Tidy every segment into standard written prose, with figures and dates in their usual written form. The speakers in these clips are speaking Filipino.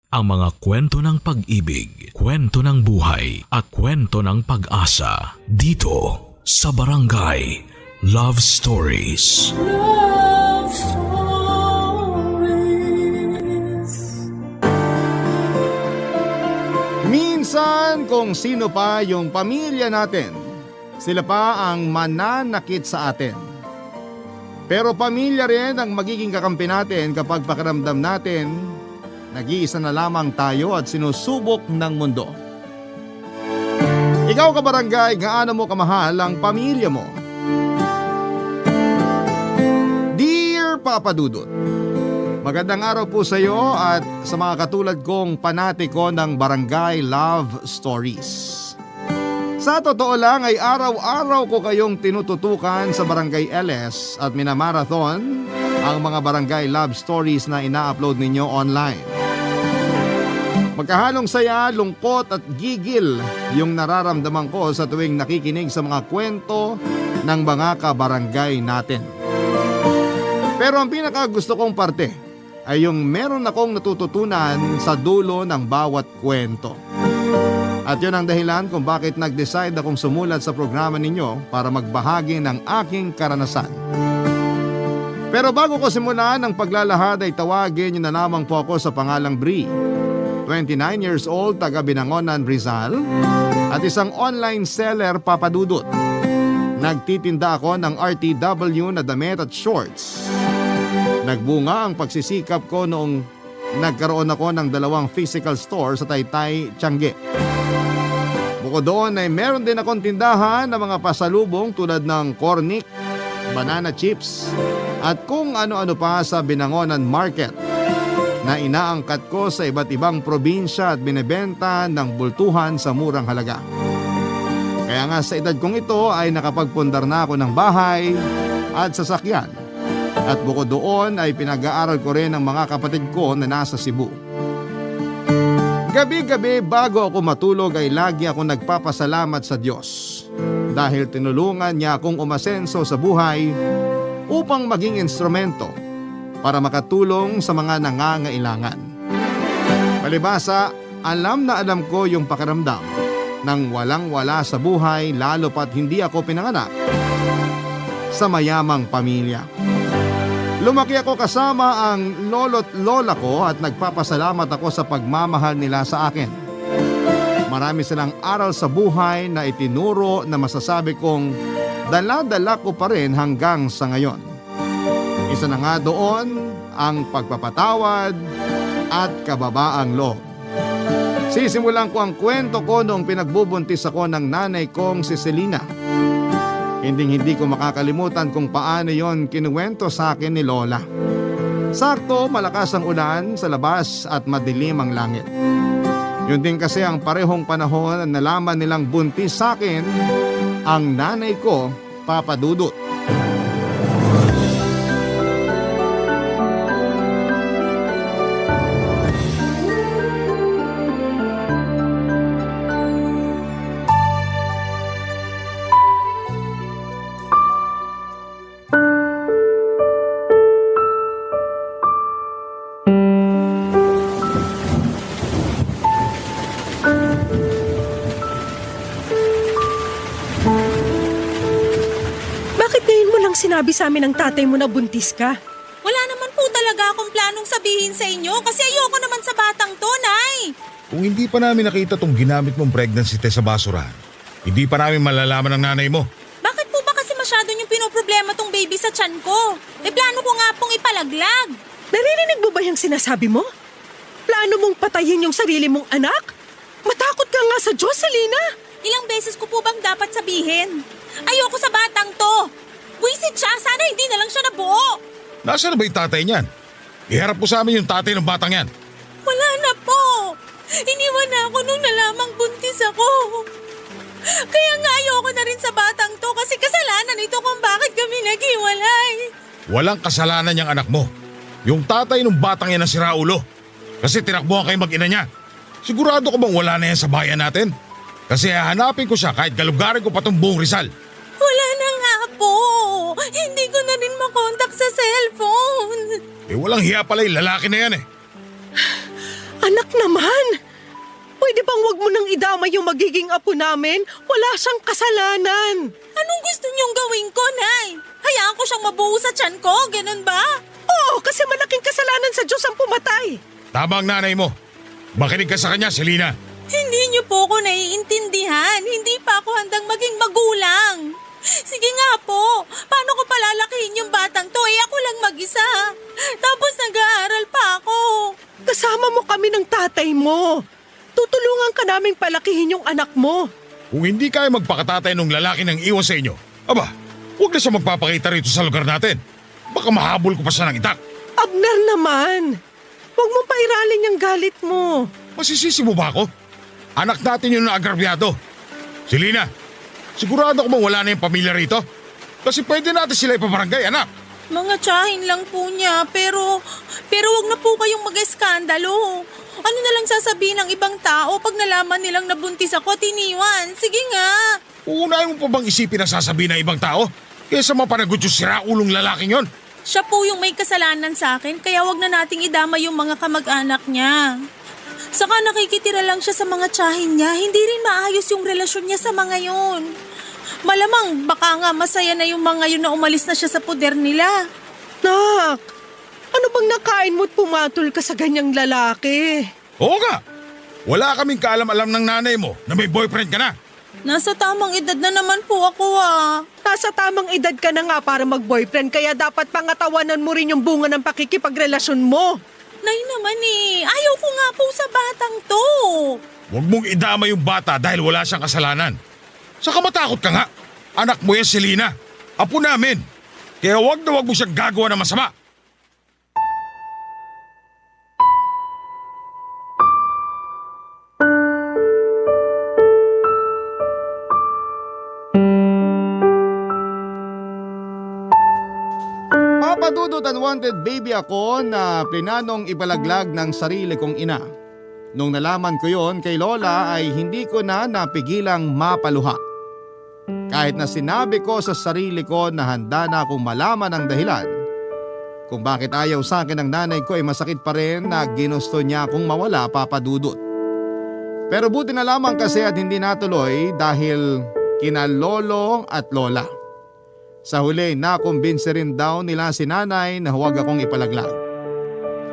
Ang mga kwento ng pag-ibig, kwento ng buhay, at kwento ng pag-asa dito sa Barangay Love Stories. Love Stories. Minsan kung sino pa yung pamilya natin, sila pa ang mananakit sa atin. Pero pamilya rin ang magiging kakampi natin kapag pakiramdam natin nag-iisa na lamang tayo at sinusubok ng mundo. Ikaw kabarangay, gaano mo kamahal ang pamilya mo? Dear Papa Dudut, magandang araw po sa iyo at sa mga katulad kong panatiko ng Barangay Love Stories. Sa totoo lang ay araw-araw ko kayong tinututukan sa Barangay LS at minamarathon ang mga Barangay Love Stories na ina-upload ninyo online. Magkahalong saya, lungkot at gigil yung nararamdaman ko sa tuwing nakikinig sa mga kwento ng mga kabarangay natin. Pero ang pinaka gusto kong parte ay yung meron akong natututunan sa dulo ng bawat kwento. At yun ang dahilan kung bakit nag-decide akong sumulat sa programa ninyo para magbahagi ng aking karanasan. Pero bago ko simulan ang paglalahad ay tawagin niyo na lamang po ako sa pangalang Bri. 29 years old, taga Binangonan, Rizal, at isang online seller, Papa Dudut. Nagtitinda ako ng RTW na damit at shorts. Nagbunga ang pagsisikap ko noong nagkaroon ako ng 2 physical store sa Taytay, Tiangge. Bukod doon ay meron din akong tindahan ng mga pasalubong tulad ng cornic, banana chips, at kung ano-ano pa sa Binangonan Market na inaangkat ko sa iba't ibang probinsya at binebenta ng bultuhan sa murang halaga. Kaya nga sa edad kong ito ay nakapagpundar na ako ng bahay at sasakyan. At bukod doon ay pinag-aaral ko rin ang mga kapatid ko na nasa Cebu. Gabi-gabi bago ako matulog ay lagi ako nagpapasalamat sa Diyos dahil tinulungan niya akong umasenso sa buhay upang maging instrumento para makatulong sa mga nangangailangan. Palibhasa, alam na alam ko yung pakiramdam ng walang-wala sa buhay lalo pat hindi ako pinanganak sa mayamang pamilya. Lumaki ako kasama ang lolo't lola ko at nagpapasalamat ako sa pagmamahal nila sa akin. Marami silang aral sa buhay na itinuro na masasabi kong dala-dala ko pa rin hanggang sa ngayon. Isa na nga doon ang pagpapatawad at kababaang loob. Sisimulan ko ang kwento ko noong pinagbubuntis ako ng nanay kong si Selena. Hindi ko makakalimutan kung paano yon kinuwento sa akin ni Lola. Sakto malakas ang ulan sa labas at madilim ang langit. Yun din kasi ang parehong panahon na nalaman nilang buntis sa akin ang nanay ko, Papa Dudut. Sinabi sa amin ng tatay mo na buntis ka. Wala naman po talaga akong planong sabihin sa inyo kasi ayoko naman sa batang to, Nay. Kung hindi pa namin nakita tong ginamit mong pregnancy test sa basurahan, hindi pa namin malalaman ng nanay mo. Bakit po ba kasi masyado niyong pinoproblema tong baby sa tiyan ko? Plano ko nga pong ipalaglag. Naririnig mo ba yung sinasabi mo? Plano mong patayin yung sarili mong anak? Matakot ka nga sa Diyos, Selena. Ilang beses ko po bang dapat sabihin? Ayoko sa batang to. Buisit siya, sana hindi na lang siya nabuo. Nasaan na ba yung tatay niyan? Iharap po sa amin yung tatay ng batang yan. Wala na po. Iniwan na ako nung nalamang buntis ako. Kaya nga ayoko na rin sa batang to kasi kasalanan ito kung bakit kami naghiwalay. Walang kasalanan niyang anak mo. Yung tatay ng batang yan ang siraulo. Kasi tinakbuhan kayo mag-ina niya. Sigurado ko bang wala na yan sa bayan natin? Kasi hahanapin ko siya kahit galugarin ko pa itong buong Rizal. Wala na nga po. Hindi ko na rin makontak sa cellphone. Walang hiya pala yung lalaki na yan eh. Anak naman! Pwede bang wag mo nang idamay yung magiging apo namin? Wala siyang kasalanan. Anong gusto niyong gawin ko, Nay? Hayaan ko siyang mabuo sa tiyan ko, ganun ba? Oo, kasi malaking kasalanan sa Diyos ang pumatay. Tama ang nanay mo. Makinig ka sa kanya, Selena. Hindi niyo po ako naiintindihan. Hindi pa ako handang maging magulang. Sige nga po, paano ko palalakihin yung batang to? Ako lang mag-isa. Tapos nag-aaral pa ako. Kasama mo kami ng tatay mo. Tutulungan ka naming palakihin yung anak mo. Kung hindi kaya magpakatatay ng lalaki ng iwan sa inyo, aba, huwag na siya magpapakita rito sa lugar natin. Baka mahabol ko pa siya ng itak. Abner naman, huwag mong pairalin yung galit mo. Masisisi mo ba ako? Anak natin yung naagrabyado. Selena, sigurado ko bang wala na yung pamilya rito? Kasi pwede natin sila ipabarangay, anak. Mga tsahin lang po niya, pero wag na po kayong mag-eskandalo. Ano na lang sasabihin ng ibang tao pag nalaman nilang nabuntis ako at iniwan? Sige nga. Uunahin mo pa bang isipin ang sasabihin ng ibang tao? Kaysa mapanagot yung siraulong lalaking yon? Siya po yung may kasalanan sa akin, kaya wag na nating idama yung mga kamag-anak niya. Saka nakikitira lang siya sa mga tsahin niya, hindi rin maayos yung relasyon niya sa mga yon. Malamang baka nga masaya na yung mga yun na umalis na siya sa poder nila. Nak, ano bang nakain mo't pumatol ka sa ganyang lalaki? Oo nga. Wala kaming kaalam-alam ng nanay mo na may boyfriend ka na. Nasa tamang edad na naman po ako Nasa tamang edad ka na nga para mag-boyfriend, kaya dapat pangatawanan mo rin yung bunga ng pakikipagrelasyon mo. Nay naman ayaw ko nga po sa batang to. Huwag mong idama yung bata dahil wala siyang kasalanan. Saka matakot ka nga. Anak mo yan, Selena. Apo namin. Kaya huwag na huwag mo siyang gagawa ng masama. Papa Dudut, unwanted baby ako na plinanong ipalaglag ng sarili kong ina. Nung nalaman ko yon kay Lola ay hindi ko na napigilang mapaluha. Kahit na sinabi ko sa sarili ko na handa na akong malaman ang dahilan kung bakit ayaw sa akin ng nanay ko, ay masakit pa rin na ginusto niya akong mawala, Papa Dudut. Pero buti na lamang kasi at hindi natuloy dahil kina lolo at lola. Sa huli, nakumbinse rin daw nila si nanay na huwag akong ipalaglag.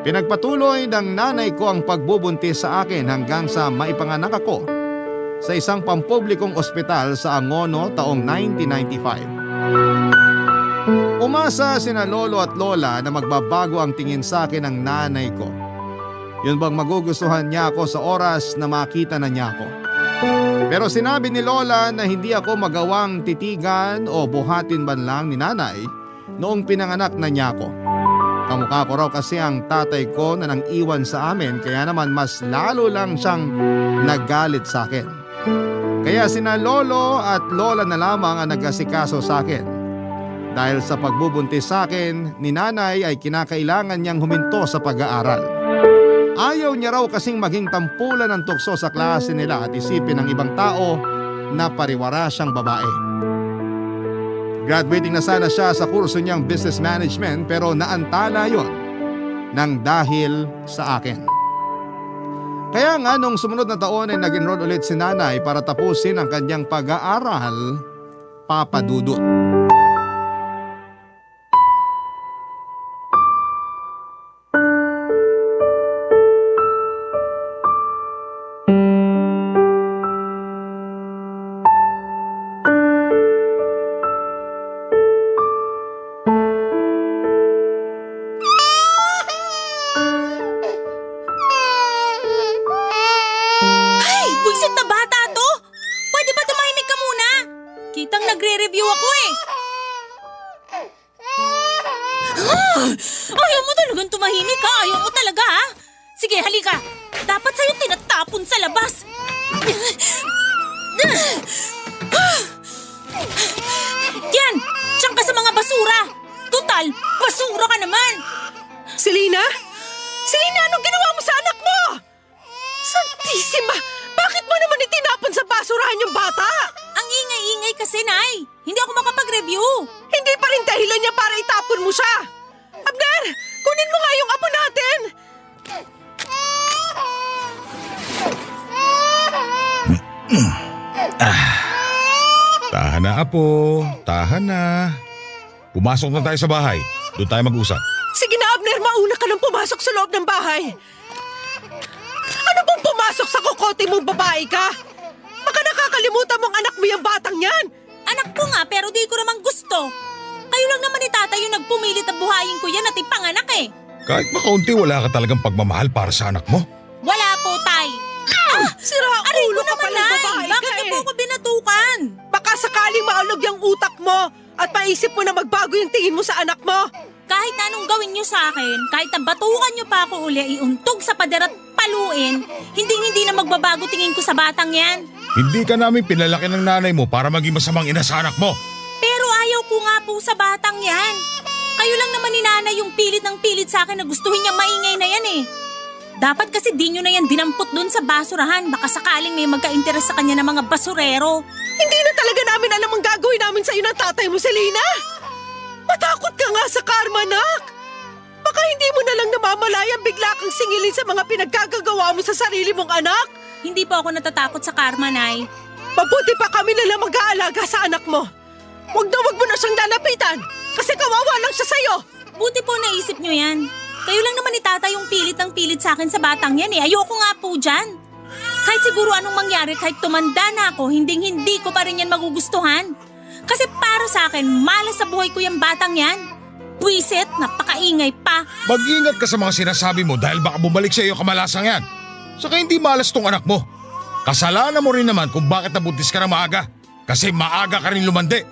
Pinagpatuloy ng nanay ko ang pagbubuntis sa akin hanggang sa maipanganak ako sa isang pampublikong ospital sa Angono taong 1995. Umasa sina lolo at lola na magbabago ang tingin sa akin ng nanay ko. Yun bang magugustuhan niya ako sa oras na makita na niya ako. Pero sinabi ni lola na hindi ako magawang titigan o buhatin man lang ni nanay noong pinanganak na niya ako. Kamukha ko raw kasi ang tatay ko na nang iwan sa amin, kaya naman mas lalo lang siyang naggalit sa akin. Kaya sina lolo at lola na lamang ang nag-asikaso sa akin. Dahil sa pagbubuntis sa akin ni nanay ay kinakailangan niyang huminto sa pag-aaral. Ayaw niya raw kasing maging tampulan ng tukso sa klase nila at isipin ng ibang tao na pariwara siyang babae. Graduating na sana siya sa kurso niyang business management pero naantala yon nang dahil sa akin. Kaya nga nung sumunod na taon ay nag-enroll ulit si nanay para tapusin ang kanyang pag-aaral, Papa Dudut. Ayaw mo talagang tumahimik ha? Ayaw mo talaga ha? Sige, halika. Dapat sa'yo tinatapon sa labas. Yan! Diyan ka sa mga basura. Total, basura ka naman. Selena? Selena, anong ginawa mo sa anak mo? Santisima! Bakit mo naman itinapon sa basurahan yung bata? Ang ingay-ingay kasi, Nay. Hindi ako makapag-review. Hindi pa rin dahilan niya para itapon mo siya. Abner, kunin mo nga yung apo natin. na apo, tahan na. Pumasok na tayo sa bahay. Doon tayo mag-usap. Sige na, Abner, mauna ka nang pumasok sa loob ng bahay. Ano bang pumasok sa kokote mong babae ka? Baka nakakalimutan mong anak mo yung batang yan. Anak ko nga pero di ko naman gusto. Kayo lang naman ni tatay yung nagpumilit na buhayin ko yan at ipanganak eh. Kahit makaunti wala ka talagang pagmamahal para sa anak mo. Wala po, tay. Sira Aray ulo ko ka naman, palang nay. babae Bakit ka niyo eh. po ako binatukan? Baka sakaling maalog yung utak mo at maisip mo na magbago yung tingin mo sa anak mo. Kahit na anong gawin niyo sa akin, kahit na batukan niyo pa ako uli, iuntog sa pader at paluin, hindi na magbabago tingin ko sa batang yan. Hindi ka namin pinalaki ng nanay mo para maging masamang ina sa anak mo. Pero ayaw ko nga po sa batang yan. Kayo lang naman ni nanay yung pilit ng pilit sa akin na gustuhin niya maingay na yan eh. Dapat kasi di nyo na yan dinampot dun sa basurahan. Baka sakaling may magka-interes sa kanya ng mga basurero. Hindi na talaga namin alam ang gagawin namin sa iyo ng tatay mo, Selena. Matakot ka nga sa karma, nak. Baka hindi mo na lang namamalayang bigla kang singilin sa mga pinagkagagawa mo sa sarili mong anak. Hindi po ako natatakot sa karma, Nay. Mabuti pa kami na lang mag-aalaga sa anak mo. Huwag mo na siyang lalapitan kasi kawawa lang siya sa'yo. Buti po naisip nyo yan. Kayo lang naman ni tata yung pilit ng pilit sa akin sa batang yan eh. Ayoko nga po dyan. Kahit siguro anong mangyari, kahit tumanda na ako, hindi ko pa rin yan magugustuhan. Kasi para sa akin, malas sa buhay ko yung batang yan. Buisit, napakaingay pa. Mag-ingat ka sa mga sinasabi mo dahil baka bumalik sa iyo kamalasang yan. Saka hindi malas tong anak mo. Kasalanan mo rin naman kung bakit nabuntis ka na maaga. Kasi maaga ka rin lumande.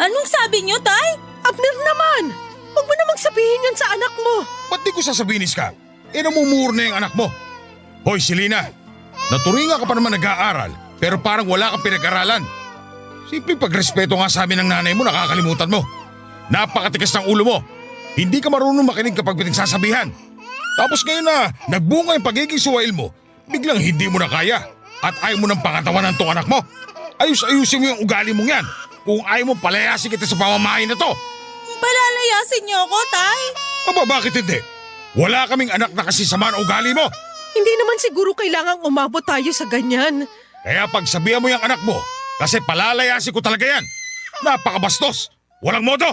Anong sabi nyo, Tay? Abner naman, huwag mo namang sabihin yan sa anak mo. Ba't di ko sasabihin, Iska? Namumuro na yung anak mo. Hoy, Selena, naturinga ka pa naman nag-aaral pero parang wala kang pinag-aralan. Simple pagrespeto nga sa amin ng nanay mo, nakakalimutan mo. Napakatikas ng ulo mo. Hindi ka marunong makinig kapag pinagsasabihan. Tapos ngayon na nagbunga yung pagiging suwail mo, biglang hindi mo na kaya at ayaw mo ng pangatawanan tong anak mo. Ayusin mo yung ugali mong yan. Kung ayaw mo, palayasin kita sa pamamahay na to. Palalayasin niyo ako, Tay? Aba, bakit hindi? Wala kaming anak na kasi sama ng ugali mo. Hindi naman siguro kailangang umabot tayo sa ganyan. Kaya pagsabihan mo yung anak mo, kasi palalayasin ko talaga yan. Napakabastos. Walang modo.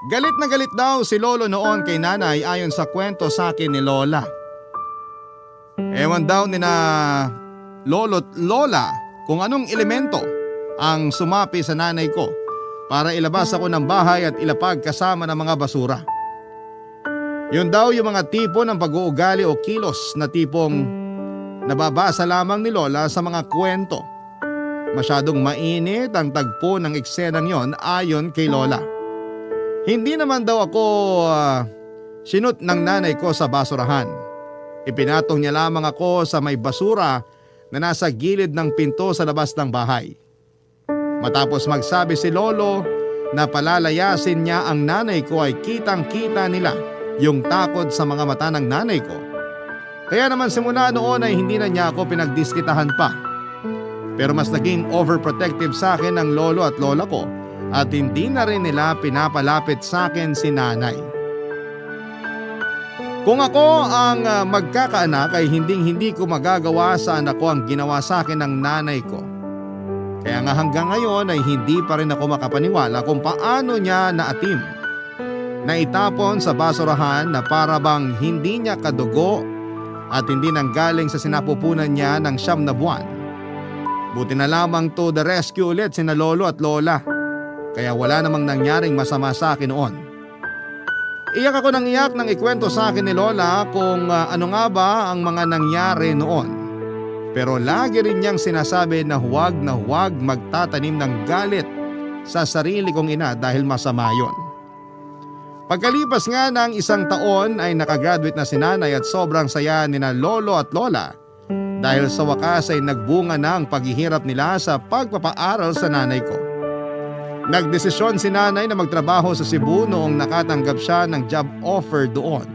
Galit na galit daw si Lolo noon kay nanay ayon sa kwento sa akin ni Lola. Ewan daw ni na Lolo at Lola kung anong elemento ang sumapi sa nanay ko para ilabas ako ng bahay at ilapag kasama ng mga basura. Yun daw yung mga tipo ng pag-uugali o kilos na tipong nababasa lamang ni Lola sa mga kwento. Masyadong mainit ang tagpo ng eksenang yon ayon kay Lola. Hindi naman daw ako sinut ng nanay ko sa basurahan. Ipinatong niya lamang ako sa may basura na nasa gilid ng pinto sa labas ng bahay. Matapos magsabi si Lolo na palalayasin niya ang nanay ko ay kitang-kita nila yung takot sa mga mata ng nanay ko. Kaya naman simula noon ay hindi na niya ako pinagdiskitahan pa. Pero mas naging overprotective sa akin ng lolo at lola ko at hindi na rin nila pinapalapit sa akin si nanay. Kung ako ang magkakaanak ay hindi ko magagawa sa anak ko ang ginawa sa akin ng nanay ko. Kaya nga hanggang ngayon ay hindi pa rin ako makapaniwala kung paano niya naatim. Naitapon sa basurahan na para bang hindi niya kadugo at hindi nanggaling sa sinapupunan niya ng 9 na buwan. Buti na lamang to the rescue ulit sina lolo at lola. Kaya wala namang nangyaring masama sa akin noon. Iyak ako ng iyak nang ikwento sa akin ni Lola kung ano nga ba ang mga nangyari noon. Pero lagi rin niyang sinasabi na huwag magtatanim ng galit sa sarili kong ina dahil masama yon. Pagkalipas nga ng 1 taon ay nakagraduate na si nanay at sobrang saya ni na lolo at lola dahil sa wakas ay nagbunga na ang paghihirap nila sa pagpapaaral sa nanay ko. Nagdesisyon si nanay na magtrabaho sa Cebu noong nakatanggap siya ng job offer doon.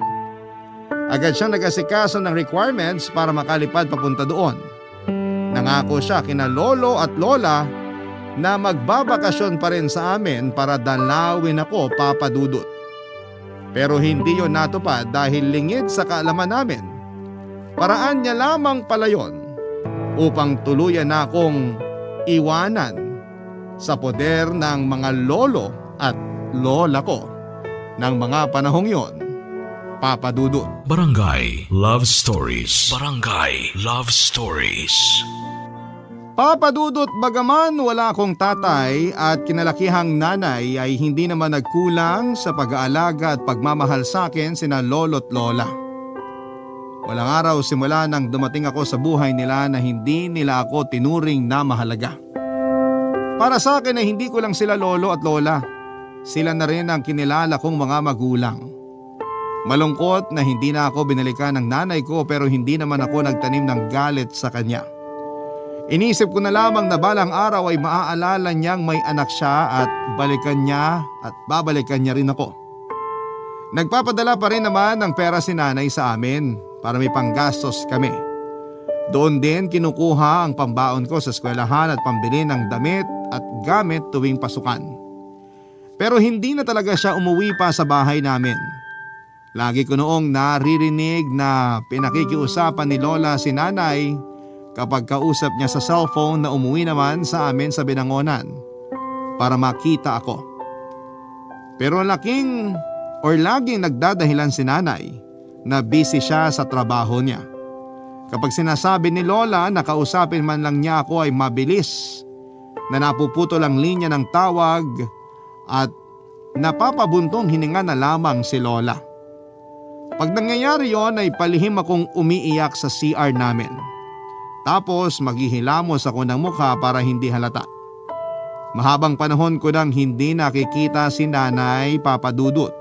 Agad siyang nag-asikaso ng requirements para makalipad papunta doon. Nangako siya kina lolo at lola na magbabakasyon pa rin sa amin para dalawin ako, Papa Dudut. Pero hindi yon natupad dahil lingid sa kaalaman namin. Paraan niya lamang pala yon upang tuluyan na akong iwanan sa poder ng mga lolo at lola ko ng mga panahong yon, Papa Dudut. Barangay Love Stories. Barangay Love Stories. Papa Dudut, bagaman wala akong tatay at kinalakihang nanay ay hindi naman nagkulang sa pag-aalaga at pagmamahal sa akin sina lolo't lola. Walang araw simula nang dumating ako sa buhay nila na hindi nila ako tinuring na mahalaga. Para sa akin ay hindi ko lang sila lolo at lola. Sila na rin ang kinilala kong mga magulang. Malungkot na hindi na ako binalikan ng nanay ko pero hindi naman ako nagtanim ng galit sa kanya. Inisip ko na lamang na balang araw ay maaalala niyang may anak siya at balikan niya at babalikan niya rin ako. Nagpapadala pa rin naman ng pera si nanay sa amin para may panggastos kami. Doon din kinukuha ang pambaon ko sa eskwelahan at pambili ng damit at gamit tuwing pasukan. Pero hindi na talaga siya umuwi pa sa bahay namin. Lagi ko noong naririnig na pinakikiusapan ni Lola si nanay kapag kausap niya sa cellphone na umuwi naman sa amin sa Binangonan para makita ako. Pero laging nagdadahilan si nanay na busy siya sa trabaho niya. Kapag sinasabi ni Lola na kausapin man lang niya ako ay mabilis na napuputol ang linya ng tawag at napapabuntong hininga na lamang si Lola. Pag nangyayari yon ay palihim akong umiiyak sa CR namin. Tapos maghihilamos ako ng mukha para hindi halata. Mahabang panahon ko nang hindi nakikita si nanay, Papa Dudut.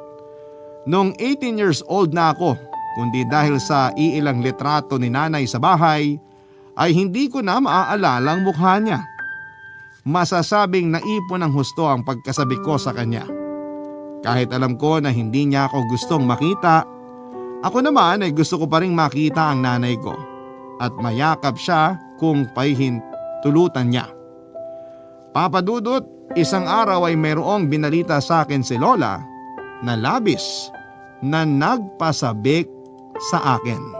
Noong 18 years old na ako, kundi dahil sa iilang litrato ni nanay sa bahay, ay hindi ko na maaalala ang mukha niya. Masasabing naipon ng husto ang pagkasabi ko sa kanya. Kahit alam ko na hindi niya ako gustong makita, ako naman ay gusto ko pa ring makita ang nanay ko at mayakap siya kung pahihintulutan niya. Papa Dudut, isang araw ay mayroong binalita sa akin si Lola na labis na nagpasabik sa akin.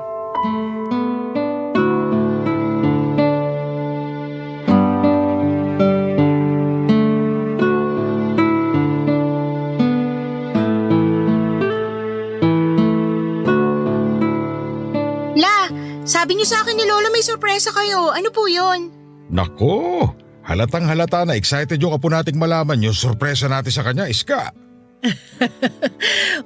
Sabi niyo sa akin ni Lola may sorpresa kayo. Ano po yun? Nako, halatang halata na excited yung apo nating malaman yung sorpresa natin sa kanya, Iska.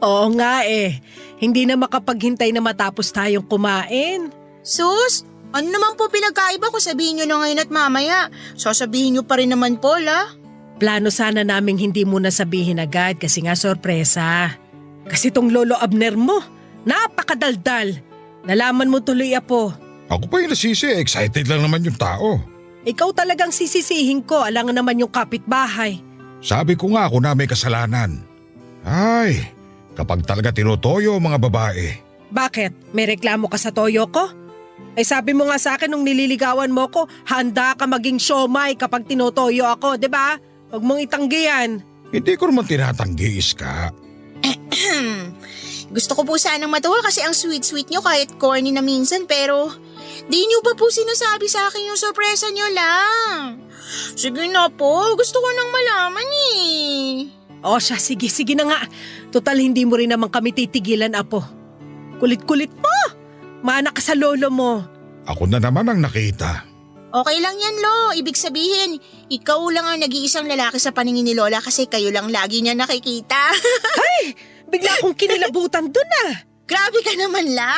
Oo nga eh. Hindi na makapaghintay na matapos tayong kumain. Sus, ano naman po pinagkaiba kung sabihin niyo na ngayon at mamaya? Sasabihin niyo pa rin naman po, La. Plano sana naming hindi mo na sabihin agad kasi nga sorpresa. Kasi tong Lolo Abner mo, napakadaldal. Nalaman mo tuloy, Apo. Ako pa yung nasisi, excited lang naman yung tao. Ikaw talagang sisisihin ko, alangan naman yung kapitbahay. Sabi ko nga ako na may kasalanan. Ay, kapag talaga tinutoyo ang mga babae. Bakit? May reklamo ka sa toyo ko? Ay sabi mo nga sa akin nung nililigawan mo ko, handa ka maging siomay kapag tinutoyo ako, di ba? Huwag mong itanggi yan. Hindi ko naman tinatanggi, Iska. Gusto ko po sanang matuwa kasi ang sweet-sweet niyo kahit corny na minsan pero di niyo pa po sinasabi sa akin yung sorpresa niyo lang. Sige na po, gusto ko nang malaman eh. O siya, sige na nga. Total hindi mo rin naman kami titigilan, Apo. Kulit-kulit mo. Mana ka sa lolo mo. Ako na naman ang nakita. Okay lang yan, Lo. Ibig sabihin, ikaw lang ang nag-iisang lalaki sa paningin ni Lola kasi kayo lang lagi niya nakikita. Ay! Bigla akong kinilabutan dun ah. Grabe ka naman, La.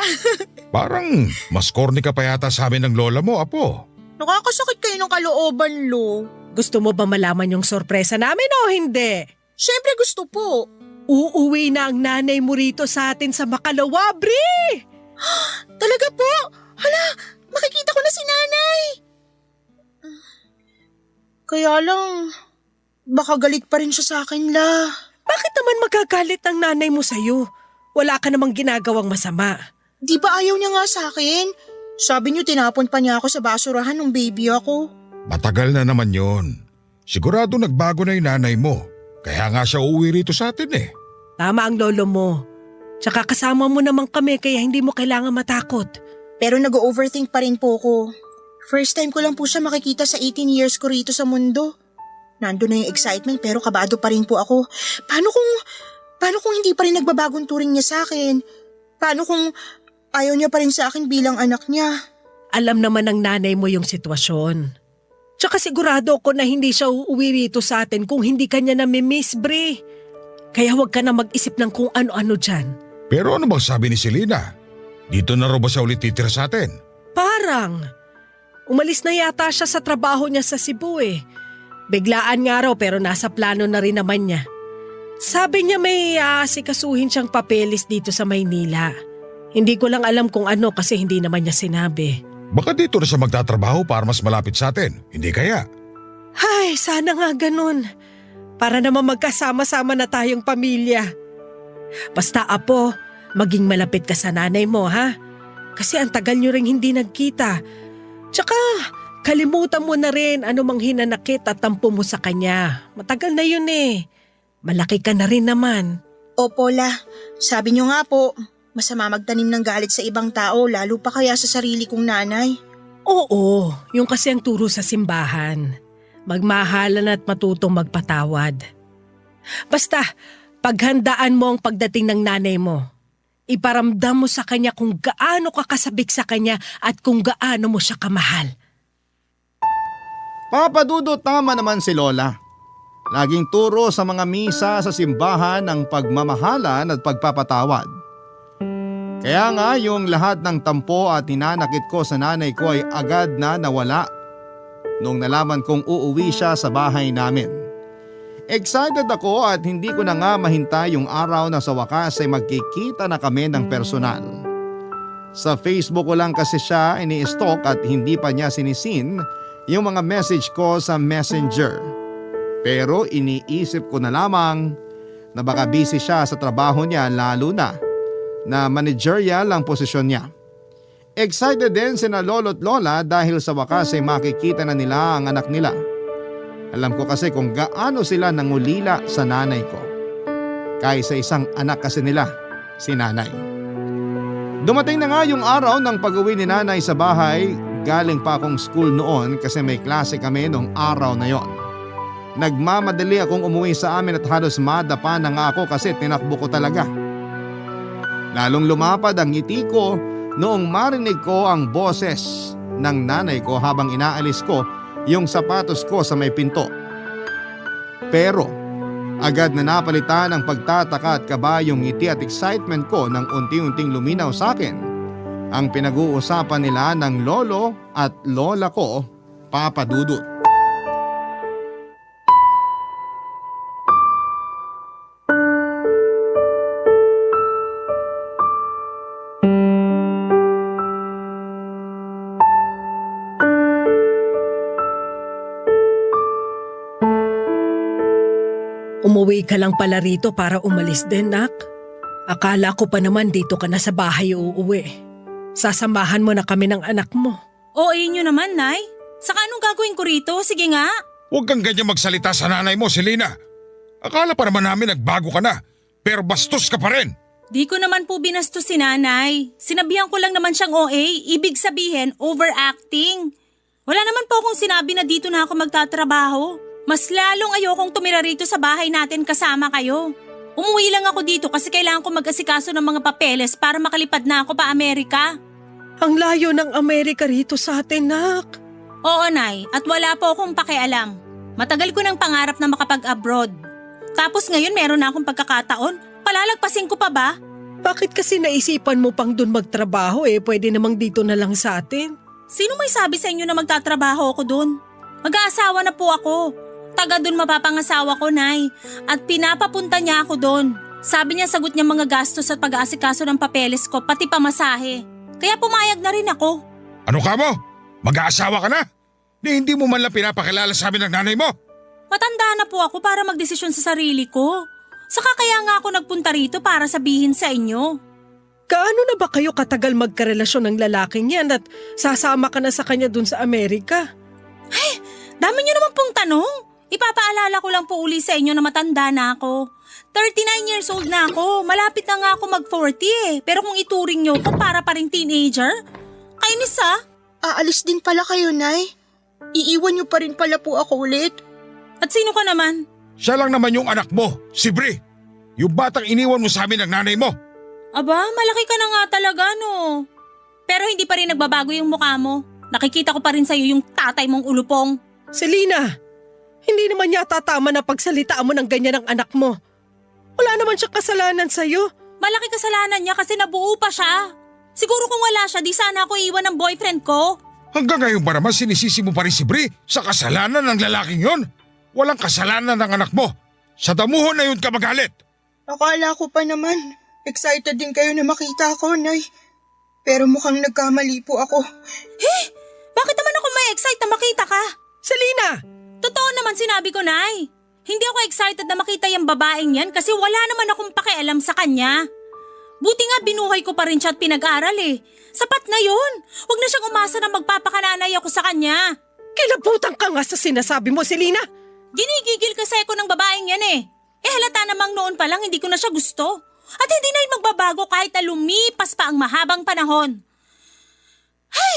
Parang mas corny ka pa yata sa amin ng lola mo, Apo. Nakakasakit kayo ng kalooban, Lo. Gusto mo ba malaman yung sorpresa namin o hindi? Siyempre gusto po. Uuwi na ang nanay mo rito sa atin sa Makalawa, Bri! Talaga po? Hala, makikita ko na si nanay. Kaya lang, baka galit pa rin siya sa akin, La. Bakit naman magagalit ang nanay mo sa'yo? Wala ka namang ginagawang masama. Di ba ayaw niya nga sa akin? Sabi niyo tinapon pa niya ako sa basurahan nung baby ako. Matagal na naman yon. Sigurado nagbago na yung nanay mo. Kaya nga siya uuwi rito sa atin eh. Tama ang lolo mo. Tsaka kasama mo naman kami kaya hindi mo kailangan matakot. Pero nag-overthink pa rin po ko. First time ko lang po siya makikita sa 18 years ko rito sa mundo. Nandun na yung excitement pero kabado pa rin po ako. Paano kung hindi pa rin nagbabagong turing niya sa akin? Paano kung ayaw niya pa rin sa akin bilang anak niya? Alam naman ng nanay mo yung sitwasyon. Tsaka sigurado ko na hindi siya uuwi rito sa atin kung hindi kanya nami-miss, Bre. Kaya huwag ka na mag-isip ng kung ano-ano dyan. Pero ano bang sabi ni Selena? Dito na raw ba siya ulit titira sa atin? Parang. Umalis na yata siya sa trabaho niya sa Cebu eh. Biglaan nga raw pero nasa plano na rin naman niya. Sabi niya may asikasuhin siyang papeles dito sa Maynila. Hindi ko lang alam kung ano kasi hindi naman niya sinabi. Baka dito na siya magtatrabaho para mas malapit sa atin. Hindi kaya? Ay, sana nga ganun. Para naman magkasama-sama na tayong pamilya. Basta apo, maging malapit ka sa nanay mo ha? Kasi ang tagal niyo ring hindi nagkita. Tsaka kalimutan mo na rin anumang hinanakit at tampo mo sa kanya. Matagal na yun eh. Malaki ka na rin naman. Opo, La. Sabi niyo nga po, masama magtanim ng galit sa ibang tao lalo pa kaya sa sarili kong nanay. Oo, yung kasi ang turo sa simbahan. Magmahalan at matutong magpatawad. Basta, paghandaan mo ang pagdating ng nanay mo. Iparamdam mo sa kanya kung gaano ka kasabik sa kanya at kung gaano mo siya kamahal. Papa Dudut, tama naman si Lola. Laging turo sa mga misa sa simbahan ang pagmamahalan at pagpapatawad. Kaya nga yung lahat ng tampo at hinanakit ko sa nanay ko ay agad na nawala nung nalaman kong uuwi siya sa bahay namin. Excited ako at hindi ko na nga mahintay yung araw na sa wakas ay magkikita na kami ng personal. Sa Facebook ko lang kasi siya ini-stalk at hindi pa niya sinisin yung mga message ko sa Messenger. Pero iniisip ko na lamang na baka busy siya sa trabaho niya lalo na managerial ang posisyon niya. Excited din sina lolo't lola dahil sa wakas ay makikita na nila ang anak nila. Alam ko kasi kung gaano sila nangulila sa nanay ko. Kaysa isang anak kasi nila, si nanay. Dumating na nga yung araw ng pag-uwi ni nanay sa bahay. Galing pa akong school noon kasi may klase kami nung araw na yon. Nagmamadali akong umuwi sa amin at halos madapa na nga ako kasi tinakbo ko talaga. Lalong lumapad ang ngiti ko noong marinig ko ang boses ng nanay ko habang inaalis ko yung sapatos ko sa may pinto. Pero agad na napalitan ang pagtataka at kaba yung ngiti at excitement ko nang unti-unting luminaw sa akin ang pinag-uusapan nila ng lolo at lola ko, Papa Dudut. Umuwi ka lang pala rito para umalis din, nak. Akala ko pa naman dito ka na sa bahay uuwi. Sasamahan mo na kami ng anak mo. Oo, inyo naman, Nay. Saka anong gagawin ko rito? Sige nga. Huwag kang ganyan magsalita sa nanay mo, Selena. Akala pa naman namin nagbago ka na, pero bastos ka pa rin. Di ko naman po binastos si Nanay. Sinabihan ko lang naman siyang OA, ibig sabihin overacting. Wala naman po akong sinabi na dito na ako magtatrabaho. Mas lalong ayokong tumira rito sa bahay natin kasama kayo. Umuwi lang ako dito kasi kailangan ko mag-asikaso ng mga papeles para makalipad na ako pa Amerika. Ang layo ng Amerika rito sa atin, nak. Oo, Nay, at wala po akong pakialam. Matagal ko ng pangarap na makapag-abroad. Tapos ngayon meron na akong pagkakataon. Palalagpasin ko pa ba? Bakit kasi naisipan mo pang dun magtrabaho pwede namang dito na lang sa atin? Sino may sabi sa inyo na magtatrabaho ako dun? Mag-aasawa na po ako. Taga dun mapapangasawa ko, Nay. At pinapapunta niya ako dun. Sabi niya sagot niya mga gastos at pag-aasikaso ng papeles ko, pati pamasahe. Kaya pumayag na rin ako. Ano ka mo? Mag-aasawa ka na? Hindi mo man lang pinapakilala sa amin ng nanay mo? Matanda na po ako para magdesisyon sa sarili ko. Saka kaya nga ako nagpunta rito para sabihin sa inyo. Gaano na ba kayo katagal magkarelasyon ng lalaking yan at sasama ka na sa kanya dun sa Amerika? Ay, dami niyo naman pong tanong. Ipapaalala ko lang po uli sa inyo na matanda na ako. 39 years old na ako. Malapit na nga ako mag-40 Pero kung ituring niyo ko para pa rin teenager, kainis Aalis din pala kayo, Nay. Iiwan niyo pa rin pala po ako ulit. At sino ka naman? Siya lang naman yung anak mo, si Bri. Yung batang iniwan mo sa amin ng nanay mo. Aba, malaki ka na nga talaga, no? Pero hindi pa rin nagbabago yung mukha mo. Nakikita ko pa rin sa'yo yung tatay mong ulupong. Selena, hindi naman yata tama na pagsalitaan mo ng ganyan ng anak mo. Wala naman siyang kasalanan sa'yo. Malaki kasalanan niya kasi nabuo pa siya. Siguro kung wala siya, di sana ako iiwan ng boyfriend ko. Hanggang ngayon ba naman sinisisi mo pa rin si Bri sa kasalanan ng lalaking yon? Walang kasalanan ng anak mo. Sa damuhon na yun ka magalit. Akala ko pa naman, excited din kayo na makita ako, Nay. Pero mukhang nagkamali po ako. Bakit naman ako may excite na makita ka? Selena! Totoo naman sinabi ko, Nay. Hindi ako excited na makita yung babaeng yan kasi wala naman akong pakialam sa kanya. Buti nga binuhay ko pa rin siya at pinag-aral eh. Sapat na yun. Huwag na siyang umasa na magpapakananay ako sa kanya. Kilabutan ka nga sa sinasabi mo, Selena! Ginigigil kasi ako ng babaeng yan eh. Halata namang noon pa lang hindi ko na siya gusto. At hindi na yun magbabago kahit na lumipas pa ang mahabang panahon. Hay!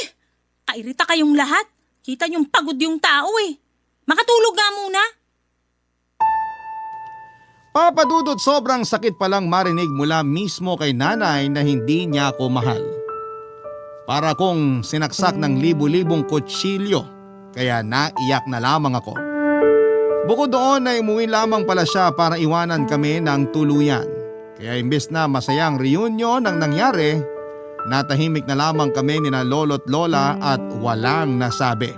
Kairita kayong lahat. Kita niyong pagod yung tao eh. Makatulog nga muna. Papa Dudut, sobrang sakit palang marinig mula mismo kay nanay na hindi niya ako mahal. Para kong sinaksak ng libu-libong kutsilyo, kaya naiyak na lamang ako. Bukod doon ay umuwi lamang pala siya para iwanan kami ng tuluyan. Kaya imbes na masayang reunion ang nangyari, natahimik na lamang kami nina lolo't lola at walang nasabi.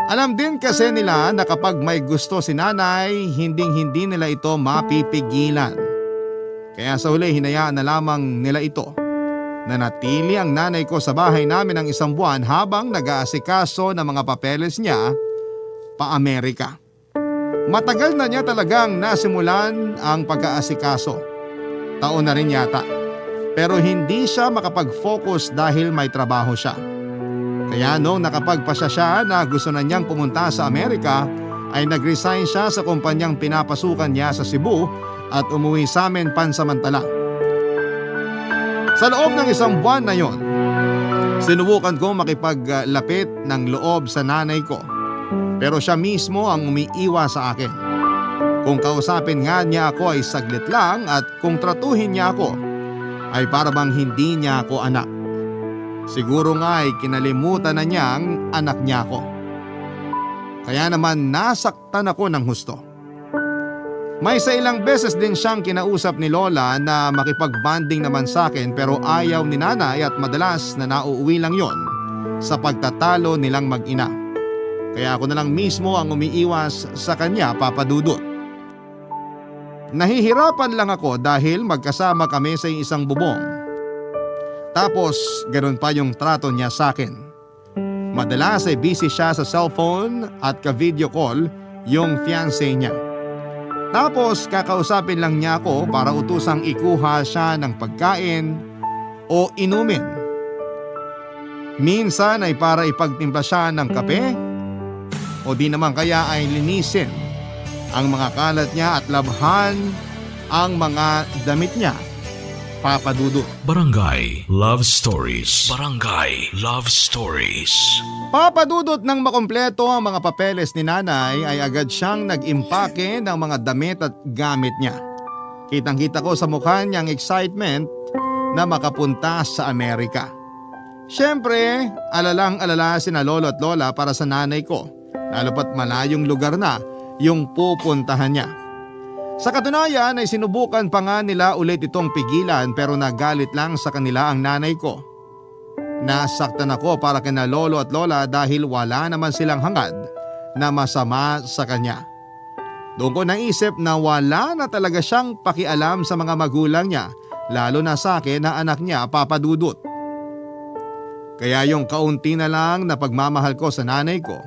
Alam din kasi nila na kapag may gusto si nanay, hindi nila ito mapipigilan. Kaya sa huli hinayaan na lamang nila ito. Nanatili ang nanay ko sa bahay namin ng 1 buwan habang nag-aasikaso ng mga papeles niya pa Amerika. Matagal na niya talagang nasimulan ang pag-aasikaso. Taon na rin yata. Pero hindi siya makapag-focus dahil may trabaho siya. Kaya noong nakapagpasya siya na gusto na niyang pumunta sa Amerika, ay nag-resign siya sa kumpanyang pinapasukan niya sa Cebu at umuwi sa amin pansamantala. Sa loob ng 1 buwan na yon, sinubukan ko makipaglapit ng loob sa nanay ko. Pero siya mismo ang umiiwa sa akin. Kung kausapin nga niya ako ay saglit lang at kung tratuhin niya ako ay para bang hindi niya ako anak. Siguro nga ay kinalimutan na niyang anak niya ako. Kaya naman nasaktan ako ng husto. May sa ilang beses din siyang kinausap ni Lola na makipagbanding naman sa akin pero ayaw ni nanay at madalas na nauuwi lang yon sa pagtatalo nilang mag-ina. Kaya ako na lang mismo ang umiiwas sa kanya, Papa Dudut. Nahihirapan lang ako dahil magkasama kami sa isang bubong. Tapos ganoon pa yung trato niya sa akin. Madalas ay busy siya sa cellphone at ka-video call yung fiancé niya. Tapos kakausapin lang niya ako para utusang ikuha siya ng pagkain o inumin. Minsan ay para ipagtimpla siya ng kape o di naman kaya ay linisin ang mga kalat niya at labhan ang mga damit niya, Papa Dudut. Barangay Love Stories. Barangay Love Stories. Papa Dudut, nang makumpleto ang mga papeles ni nanay ay agad siyang nag-impake ng mga damit at gamit niya. Kitang-kita ko sa mukha niyang excitement na makapunta sa Amerika. Siyempre, alalang-alala sina lolo at lola para sa nanay ko. Lalo pat malayong lugar na yung pupuntahan niya. Sa katunayan ay sinubukan pa nga nila ulit itong pigilan pero nagalit lang sa kanila ang nanay ko. Nasaktan ako para kina lolo at lola dahil wala naman silang hangad na masama sa kanya. Doon ko naisip na wala na talaga siyang pakialam sa mga magulang niya, lalo na sa akin na anak niya, Papa Dudut. Kaya yung kaunti na lang na pagmamahal ko sa nanay ko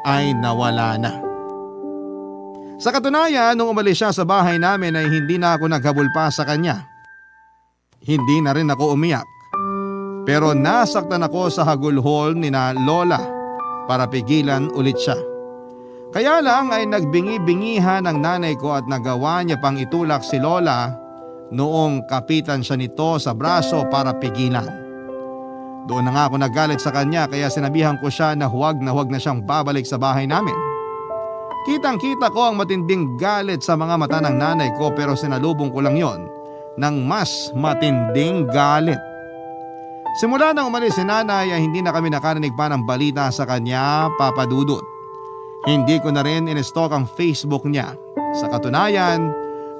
ay nawala na. Sa katunayan, nung umalis siya sa bahay namin ay hindi na ako naghabol pa sa kanya. Hindi na rin ako umiyak. Pero nasaktan ako sa hagulhol ni na Lola para pigilan ulit siya. Kaya lang ay nagbingi-bingihan ang nanay ko at nagawa niya pang itulak si Lola noong kapitan siya nito sa braso para pigilan. Doon na nga ako nagalit sa kanya kaya sinabihan ko siya na huwag na siyang babalik sa bahay namin. Kitang-kita ko ang matinding galit sa mga mata ng nanay ko pero sinalubong ko lang yon ng mas matinding galit. Simula nang umalis si nanay ay hindi na kami nakarinig pa ng balita sa kanya, Papa Dudut. Hindi ko na rin in-stalk ang Facebook niya. Sa katunayan,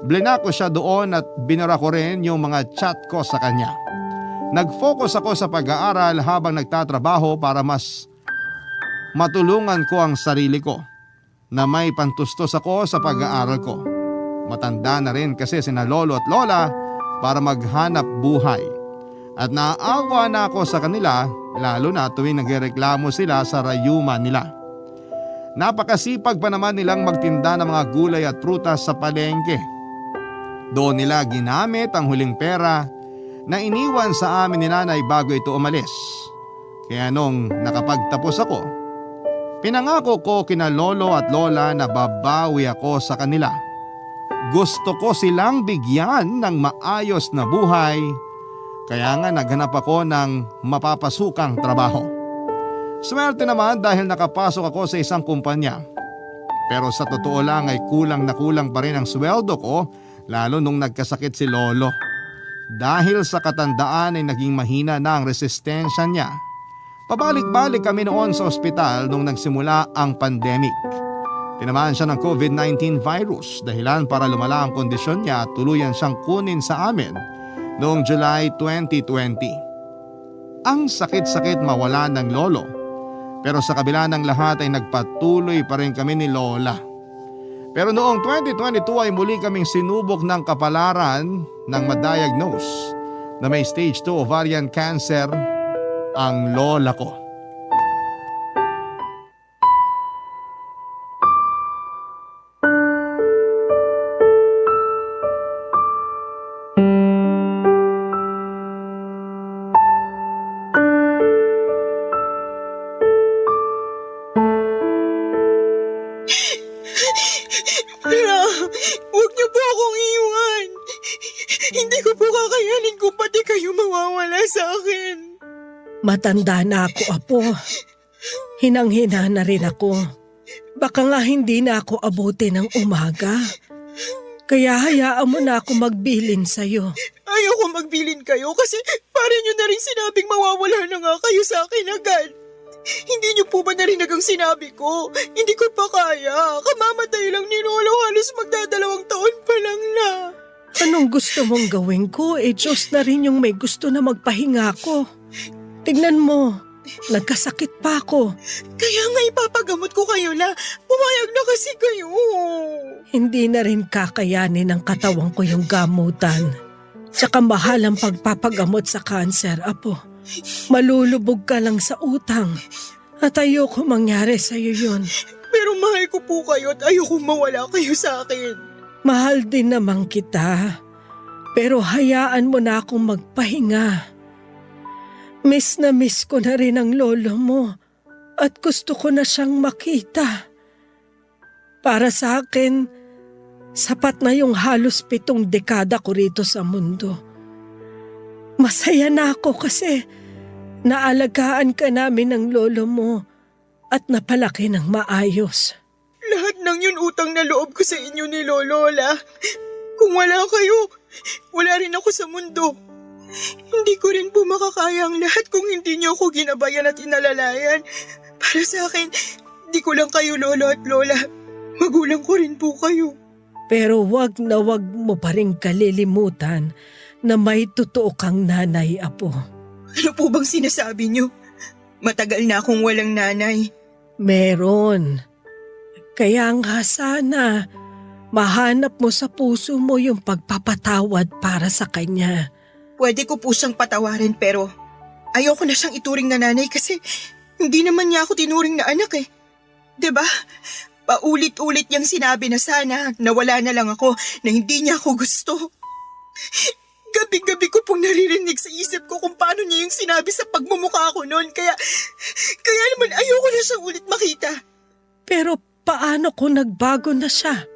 blinak ko siya doon at binura ko rin yung mga chat ko sa kanya. Nag-focus ako sa pag-aaral habang nagtatrabaho para mas matulungan ko ang sarili ko na may pantustos ako sa pag-aaral ko. Matanda na rin kasi sina lolo at lola para maghanap buhay. At naaawa na ako sa kanila lalo na tuwing nagreklamo sila sa rayuma nila. Napakasipag pa naman nilang magtinda ng mga gulay at prutas sa palengke. Doon nila ginamit ang huling pera na iniwan sa amin ni nanay bago ito umalis. Kaya nung nakapagtapos ako, pinangako ko kina lolo at lola na babawi ako sa kanila. Gusto ko silang bigyan ng maayos na buhay, kaya nga naghanap ako ng mapapasukang trabaho. Swerte naman dahil nakapasok ako sa isang kumpanya. Pero sa totoo lang ay kulang na kulang pa rin ang sweldo ko lalo nung nagkasakit si lolo. Dahil sa katandaan ay naging mahina na ang resistensya niya. Pabalik-balik kami noon sa ospital nung nagsimula ang pandemic. Tinamaan siya ng COVID-19 virus dahilan para lumala ang kondisyon niya at tuluyan siyang kunin sa amin noong July 2020. Ang sakit-sakit mawala ng lolo. Pero sa kabila ng lahat ay nagpatuloy pa rin kami ni lola. Pero noong 2022 ay muli kaming sinubok ng kapalaran nang ma-diagnose na may stage 2 ovarian cancer ang lola ko. Huwag niyo po akong iwan. Hindi ko po kakayanin kung pati kayo mawawala sa akin. Matanda na ako, Apo. Hinang-hina na rin ako. Baka nga hindi na ako abuti ng umaga. Kaya hayaan mo na ako magbilin sa'yo. Ayoko magbilin kayo kasi parang niyo na rin sinabing mawawala na nga kayo sa akin agad. Hindi niyo po ba narinig ang sinabi ko? Hindi ko pa kaya. Kamamatay lang ni Lolo, halos magdadalawang taon pa lang na. Anong gusto mong gawin ko? Diyos na rin yung may gusto na magpahinga ko. Tignan mo, nagkasakit pa ako. Kaya nga ipapagamot ko kayo na. Pumayag na kasi kayo. Hindi na rin kakayanin ng katawan ko yung gamutan. Tsaka mahal ang pagpapagamot sa kanser, Apo. Malulubog ka lang sa utang at ayoko mangyari sa'yo yun. Pero mahal ko po kayo at ayoko mawala kayo sa akin. Mahal din naman kita, pero hayaan mo na akong magpahinga. Miss na miss ko na rin ang lolo mo at gusto ko na siyang makita. Para sa akin, sapat na yung halos 7 dekada ko rito sa mundo. Masaya na ako kasi naalagaan ka namin ng lolo mo at napalaki ng maayos. Lahat ng yun utang na loob ko sa inyo ni Lolola. Kung wala kayo, wala rin ako sa mundo. Hindi ko rin po makakaya ang lahat kung hindi niyo ako ginabayan at inalalayan. Para sa akin, di ko lang kayo lolo at lola. Magulang ko rin po kayo. Pero wag na wag mo pa rin kalilimutan na may totoo kang nanay, Apo. Ano po bang sinasabi niyo? Matagal na akong walang nanay. Meron. Kaya nga sana mahanap mo sa puso mo yung pagpapatawad para sa kanya. Pwede ko po siyang patawarin pero ayoko na siyang ituring na nanay kasi hindi naman niya ako tinuring na anak eh. 'Di ba? Paulit-ulit niyang sinabi na sana nawala na lang ako, na hindi niya ako gusto. Gabi-gabi ko pong naririnig sa isip ko kung paano niya yung sinabi sa pagmumukha ko noon. Kaya naman ayoko na siyang ulit makita. Pero paano kung nagbago na siya?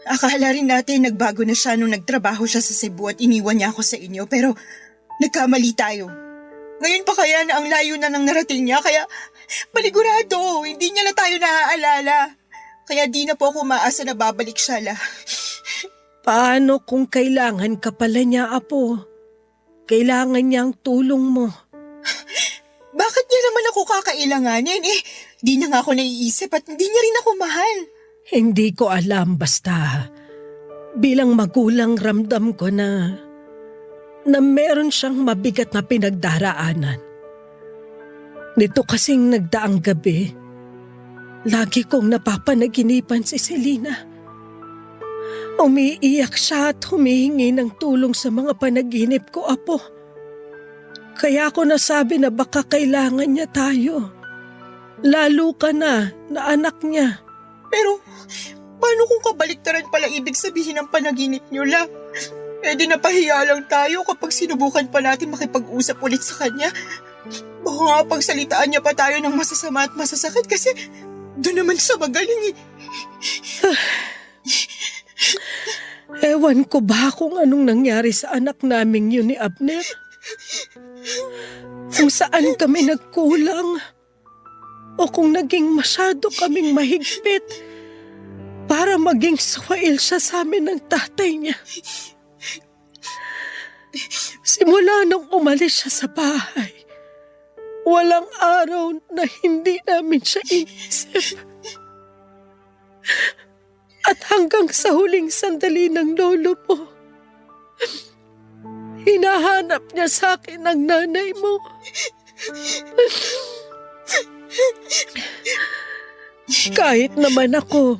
Akala rin natin nagbago na siya nung nagtrabaho siya sa Cebu at iniwan niya ako sa inyo. Pero nagkamali tayo. Ngayon pa kaya na ang layo na ng narating niya, kaya paligurado, hindi niya na tayo naaalala. Kaya di na po ako umaasa na babalik siya, La. Paano kung kailangan ka pala niya, Apo? Kailangan niya ang tulong mo. Bakit niya naman ako kakailanganin? Di na nga ako naiisip at hindi niya rin ako mahal. Hindi ko alam, basta bilang magulang ramdam ko na meron siyang mabigat na pinagdaraanan. Nito kasing nagdaang gabi, lagi kong napapanaginipan si Selena. Umiiyak siya at humihingi ng tulong sa mga panaginip ko, Apo. Kaya ako nasabi na baka kailangan niya tayo. Lalo ka na anak niya. Pero, paano kung kabaliktaran pala ibig sabihin ng panaginip niyo, La? Di napahiya lang tayo kapag sinubukan pa natin makipag-usap ulit sa kanya. Baka nga pagsalitaan niya pa tayo ng masasama at masasakit kasi doon naman sa magaling Ewan ko ba kung anong nangyari sa anak naming yun ni Abner? Kung saan kami nagkulang o kung naging masyado kaming mahigpit para maging swail siya sa amin ng tatay niya. Simula nung umalis siya sa bahay, walang araw na hindi namin siya inisip. At hanggang sa huling sandali ng lolo mo, hinahanap niya sa akin ang nanay mo. Kahit naman ako,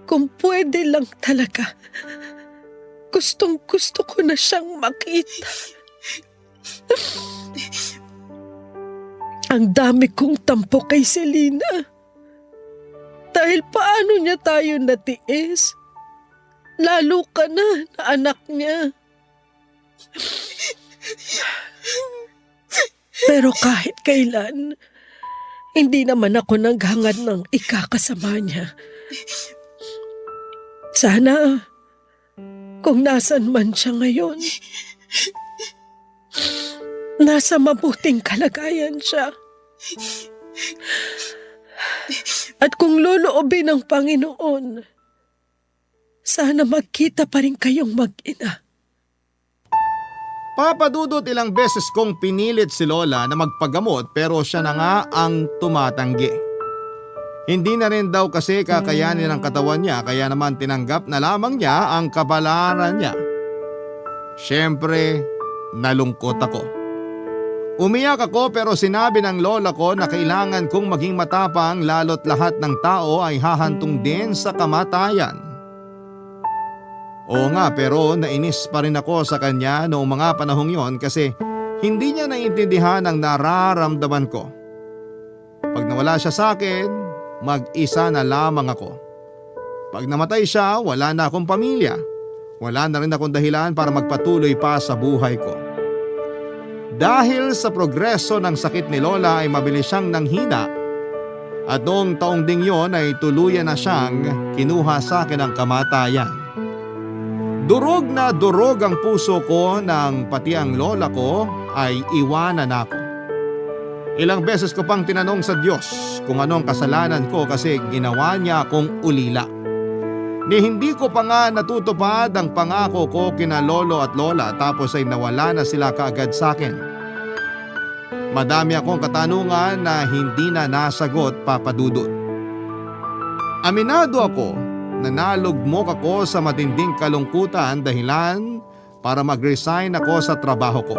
kung pwede lang talaga, gustong-gusto ko na siyang makita. Ang dami kong tampo kay Selena. Dahil paano niya tayo natiis? Lalo ka na anak niya. Pero kahit kailan, hindi naman ako naghangad ng ikakasama niya. Sana, kung nasan man siya ngayon, nasa mabuting kalagayan siya. At kung loloobin ng Panginoon, sana magkita pa rin kayong mag-ina. Papa Dudut, ilang beses kong pinilit si Lola na magpagamot pero siya na nga ang tumatanggi. Hindi na rin daw kasi kakayanin ng katawan niya kaya naman tinanggap na lamang niya ang kabalaran niya. Siyempre, nalungkot ako. Umiyak ako pero sinabi ng lola ko na kailangan kong maging matapang lalo't lahat ng tao ay hahantong din sa kamatayan. Oo nga, pero nainis pa rin ako sa kanya noong mga panahong yon kasi hindi niya naiintindihan ang nararamdaman ko. Pag nawala siya sa akin, mag-isa na lamang ako. Pag namatay siya, wala na akong pamilya. Wala na rin akong dahilan para magpatuloy pa sa buhay ko. Dahil sa progreso ng sakit ni Lola ay mabilis siyang nanghina at noong taong ding yon ay tuluyan na siyang kinuha sa akin ang kamatayan. Durog na durog ang puso ko nang pati ang lola ko ay iwanan ako. Ilang beses ko pang tinanong sa Diyos kung anong kasalanan ko kasi ginawa niya akong ulila. Ni hindi ko pa nga natutupad ang pangako ko kina lolo at lola tapos ay nawala na sila kaagad sa akin. Madami akong katanungan na hindi na nasagot, Papa Dudut. Aminado ako na nalugmok ako sa matinding kalungkutan dahilan para mag-resign ako sa trabaho ko.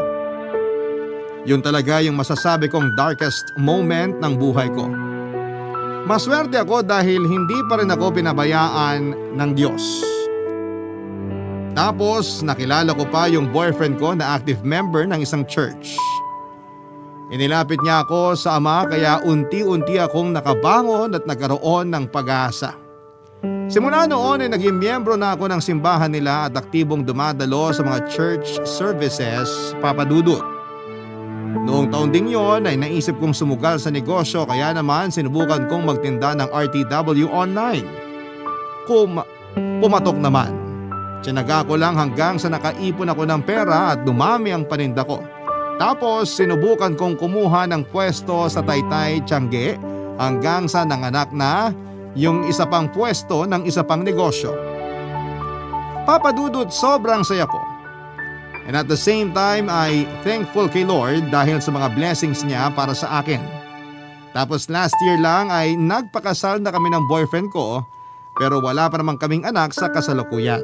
Yun talaga yung masasabi kong darkest moment ng buhay ko. Maswerte ako dahil hindi pa rin ako pinabayaan ng Diyos. Tapos nakilala ko pa yung boyfriend ko na active member ng isang church. Inilapit niya ako sa Ama kaya unti-unti akong nakabangon at nagkaroon ng pag-asa. Simula noon ay naging miyembro na ako ng simbahan nila at aktibong dumadalo sa mga church services, Papa Dudut. Noong taon ding yon ay naisip kong sumugal sa negosyo kaya naman sinubukan kong magtinda ng RTW online. Pumatok naman. Tiyanaga ko lang hanggang sa nakaipon ako ng pera at dumami ang paninda ko. Tapos sinubukan kong kumuha ng pwesto sa Taytay Tiangge hanggang sa nanganak na yung isa pang pwesto ng isa pang negosyo. Papa Dudut, sobrang saya ko. And at the same time ay thankful kay Lord dahil sa mga blessings niya para sa akin. Tapos last year lang ay nagpakasal na kami ng boyfriend ko pero wala pa namang kaming anak sa kasalukuyan.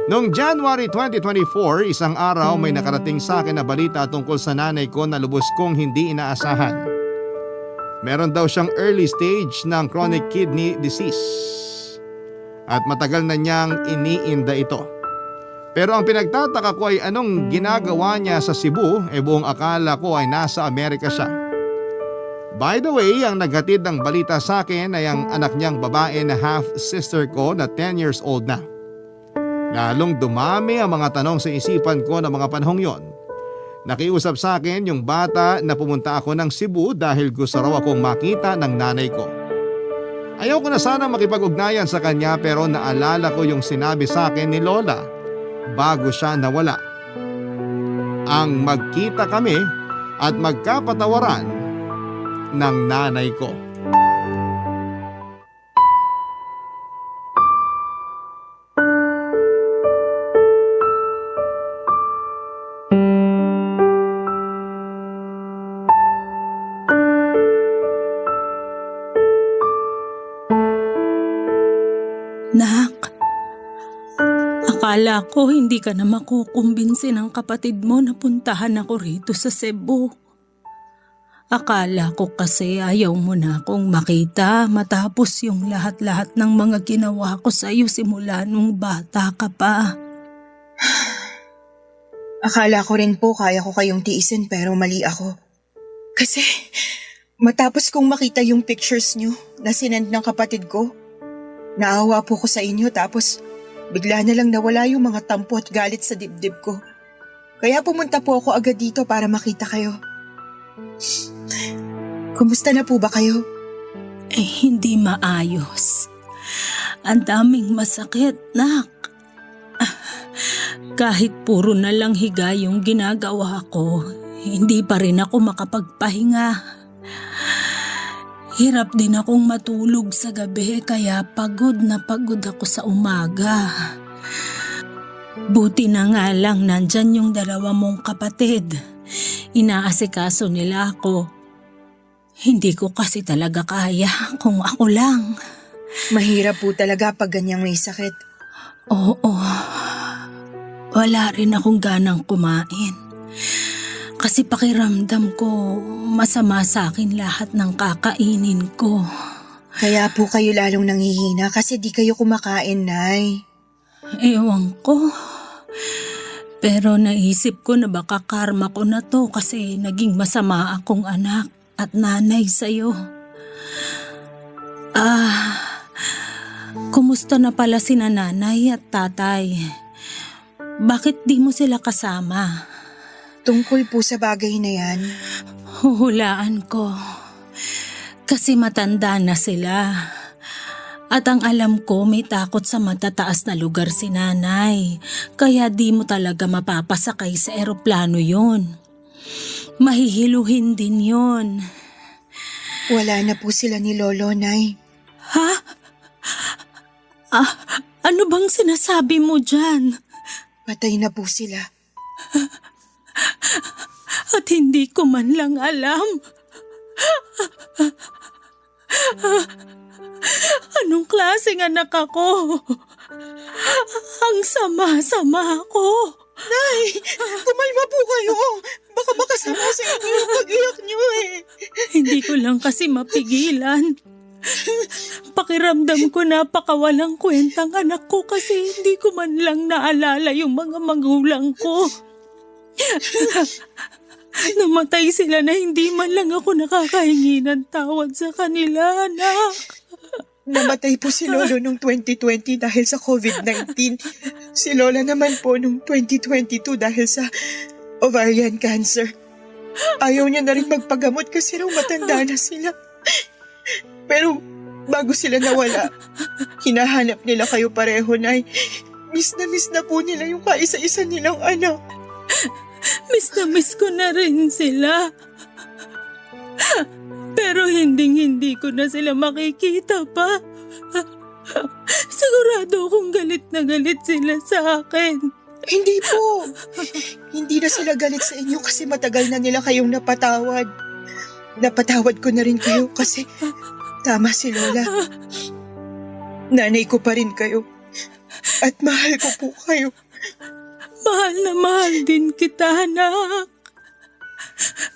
Noong January 2024, isang araw may nakarating sa akin na balita tungkol sa nanay ko na lubos kong hindi inaasahan. Meron daw siyang early stage ng chronic kidney disease at matagal na niyang iniinda ito. Pero ang pinagtataka ko ay anong ginagawa niya sa Cebu, buong akala ko ay nasa Amerika siya. By the way, ang naghatid ng balita sa akin ay ang anak niyang babae na half-sister ko na 10 years old na. Lalong dumami ang mga tanong sa isipan ko ng mga panahong yon. Nakiusap sa akin yung bata na pumunta ako ng Cebu dahil gusto raw akong makita ng nanay ko. Ayaw ko na sana makipag-ugnayan sa kanya pero naalala ko yung sinabi sa akin ni Lola bago siya nawala. Ang magkita kami at magkapatawaran ng nanay ko. Nak, akala ko hindi ka na makukumbinsi ng kapatid mo na puntahan ako rito sa Cebu. Akala ko kasi ayaw mo na akong makita matapos yung lahat-lahat ng mga ginawa ko sa iyo simula nung bata ka pa. Akala ko rin po kaya ko kayong tiisin pero mali ako. Kasi matapos kong makita yung pictures nyo na sinend ng kapatid ko, naawa po ko sa inyo tapos bigla na lang nawala yung mga tampo at galit sa dibdib ko. Kaya pumunta po ako agad dito para makita kayo. Kumusta na po ba kayo? Hindi maayos. Ang daming masakit, nak. Kahit puro na lang higa yung ginagawa ko, hindi pa rin ako makapagpahinga. Hirap din akong matulog sa gabi kaya pagod na pagod ako sa umaga. Buti na nga lang nandyan yung dalawa mong kapatid. Inaasikaso nila ako. Hindi ko kasi talaga kaya kung ako lang. Mahirap po talaga pag ganyang may sakit. Oo. Wala rin akong ganang kumain. Kasi pakiramdam ko, masama sa akin lahat ng kakainin ko. Kaya po kayo lalong nanghihina kasi di kayo kumakain, Nay. Ewan ko. Pero naisip ko na baka karma ko na to kasi naging masama akong anak at nanay sa'yo. Kumusta na pala sina nanay at tatay? Bakit di mo sila kasama? Tungkol po sa bagay na yan. Huhulaan ko. Kasi matanda na sila. At ang alam ko may takot sa matataas na lugar si nanay. Kaya di mo talaga mapapasakay sa eroplano yon. Mahihiluhin din yon. Wala na po sila ni Lolo, Nay. Ha? Ano bang sinasabi mo dyan? Patay na po sila. At hindi ko man lang alam. Anong klaseng anak ako? Ang sama-sama ako. Nay, kumalma po kayo. Baka makasama sa inyo yung pag-iyak niyo eh. Hindi ko lang kasi mapigilan. Pakiramdam ko napakawalang kwentang anak ko kasi hindi ko man lang naalala yung mga magulang ko. Namatay sila na hindi man lang ako nakakahingi ng tawad sa kanila, anak. Namatay po si Lolo noong 2020 dahil sa COVID-19. Si Lola naman po noong 2022 dahil sa ovarian cancer. Ayaw niya na rin magpagamot kasi raw matanda na sila. Pero bago sila nawala, hinahanap nila kayo pareho, Nay. Miss na po nila yung kaisa-isa nilang anak. Miss na miss ko na rin sila. Pero hindi ko na sila makikita pa. Sigurado akong galit na galit sila sa akin. Hindi po. Hindi na sila galit sa inyo kasi matagal na nila kayong napatawad. Napatawad ko na rin kayo kasi tama si Lola. Nanay ko pa rin kayo. At mahal ko po kayo. Mahal na mahal din kita, anak.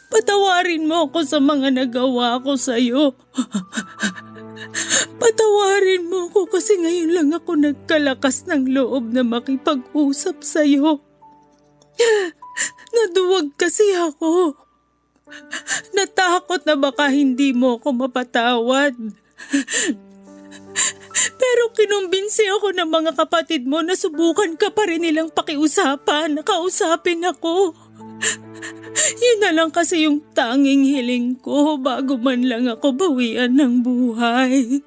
Patawarin mo ako sa mga nagawa ko sa'yo. Patawarin mo ako kasi ngayon lang ako nagkalakas ng loob na makipag-usap sa'yo. Naduwag kasi ako. Natakot na baka hindi mo ako mapatawad. Pero kinumbinsi ako ng mga kapatid mo na subukan ka pa rin nilang pakiusapan, nakausapin ako. Yun na lang kasi yung tanging hiling ko bago man lang ako bawian ng buhay.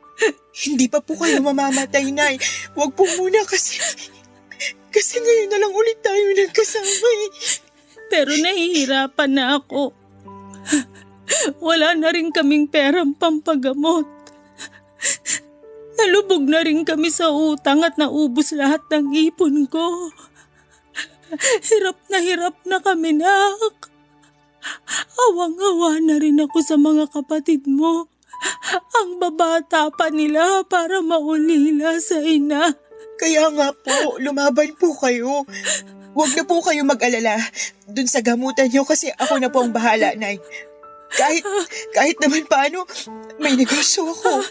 Hindi pa po kayo mamamatay, Nay. Huwag po muna kasi ngayon na lang ulit tayo nagkasama eh. Pero nahihirapan na ako. Wala na rin kaming perang pampagamot. Nalubog na rin kami sa utang at naubos lahat ng ipon ko. Hirap na kami, nak. Awang-awa na rin ako sa mga kapatid mo. Ang babata pa nila para maulila sa ina. Kaya nga po, lumaban po kayo. Huwag na po kayo mag-alala dun sa gamutan niyo kasi ako na po ang bahala, Nay. Kahit naman paano, may negosyo ako.